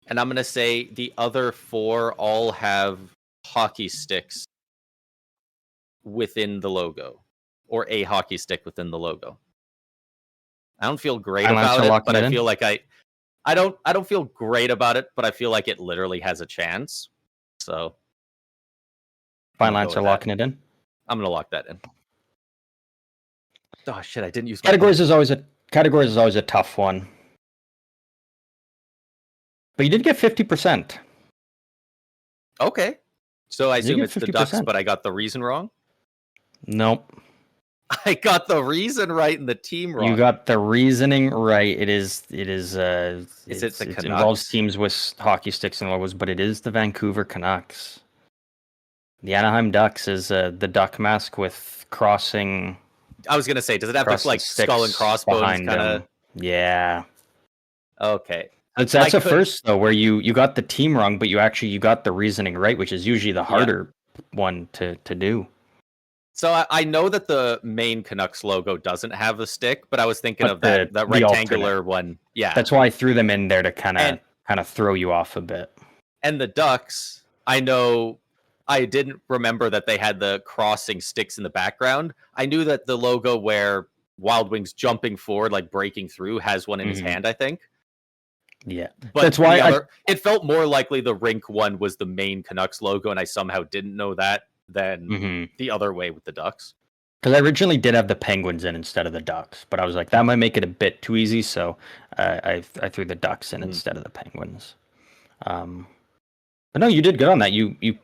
And I'm going to say the other four all have hockey sticks within the logo, or a hockey stick within the logo. I don't feel great about it, but I feel like I don't feel great about it, but I feel like it literally has a chance. So final answer, locking it in. I'm going to lock that in. Oh shit! I didn't use categories. Is always a tough one, but you did get 50%. Okay, so I assume it's 50%. The Ducks, but I got the reason wrong. Nope, I got the reason right and the team wrong. You got the reasoning right. It is. It involves teams with hockey sticks and logos, but it is the Vancouver Canucks. The Anaheim Ducks is the duck mask with crossing. I was gonna say, does it have this like skull and crossbones kind of? Yeah. Okay. That's a first though, where you got the team wrong, but you got the reasoning right, which is usually the harder one to do. So I know that the main Canucks logo doesn't have a stick, but I was thinking of that rectangular one. Yeah. That's why I threw them in there to kind of throw you off a bit. And the Ducks, I know. I didn't remember that they had the crossing sticks in the background. I knew that the logo where Wild Wings jumping forward, like breaking through, has one in his hand, I think. Yeah. But that's why it felt more likely the rink one was the main Canucks logo, and I somehow didn't know that than the other way with the Ducks. Because I originally did have the Penguins in instead of the Ducks, but I was like, that might make it a bit too easy, so I threw the Ducks in instead of the Penguins. But no, you did good on that. You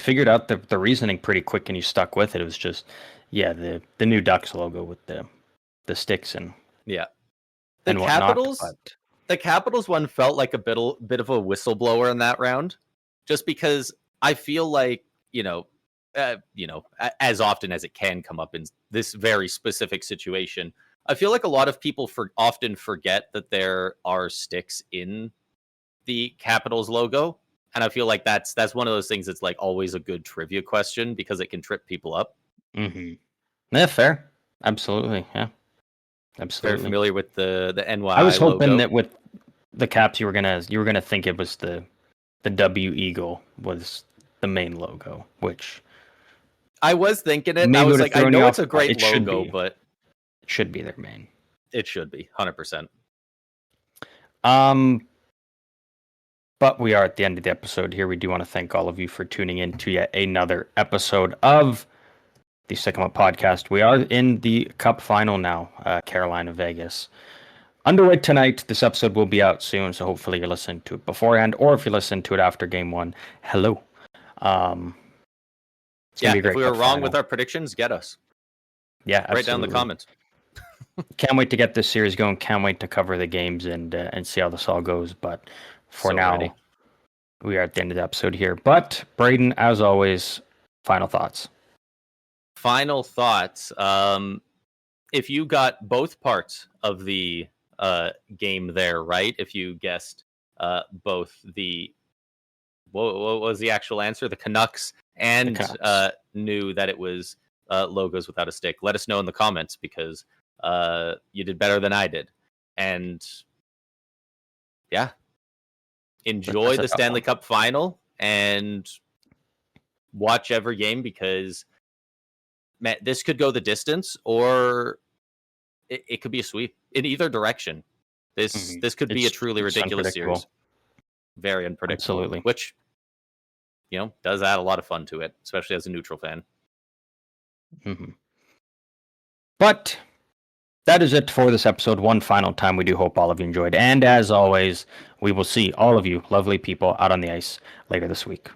figured out the reasoning pretty quick and you stuck with it. It was just the new Ducks logo with the sticks and the Capitals. The Capitals one felt like a bit of a whistleblower in that round, just because I feel like as often as it can come up in this very specific situation, I feel like a lot of people often forget that there are sticks in the Capitals logo. And I feel like that's one of those things that's like always a good trivia question because it can trip people up. Mm-hmm. Yeah, fair. Absolutely. Yeah. Absolutely. Very familiar with the NY. I was hoping logo. that with the Caps you were gonna think it was the W Eagle was the main logo, which I was thinking it. I was like, I know it's a great logo, but it should be their main. It should be 100%. But we are at the end of the episode here. We do want to thank all of you for tuning in to yet another episode of the Second Up Podcast. We are in the Cup Final now, Carolina, Vegas. Underway tonight. This episode will be out soon, so hopefully you're listening to it beforehand, or if you listen to it after Game 1, hello. If we were wrong with our predictions, get us. Yeah, absolutely. Write down in the comments. Can't wait to get this series going. Can't wait to cover the games and see how this all goes, but... For now, we are at the end of the episode here. But, Braden, as always, final thoughts. Final thoughts. If you got both parts of the game there, right? If you guessed both the what was the actual answer? The Canucks and knew that it was logos without a stick. Let us know in the comments because you did better than I did. And yeah, enjoy the Stanley Cup final and watch every game because man, this could go the distance or it could be a sweep in either direction. This could be a truly ridiculous series. Very unpredictable. Absolutely. Which, does add a lot of fun to it, especially as a neutral fan. But that is it for this episode. One final time, we do hope all of you enjoyed. And as always, we will see all of you lovely people out on the ice later this week.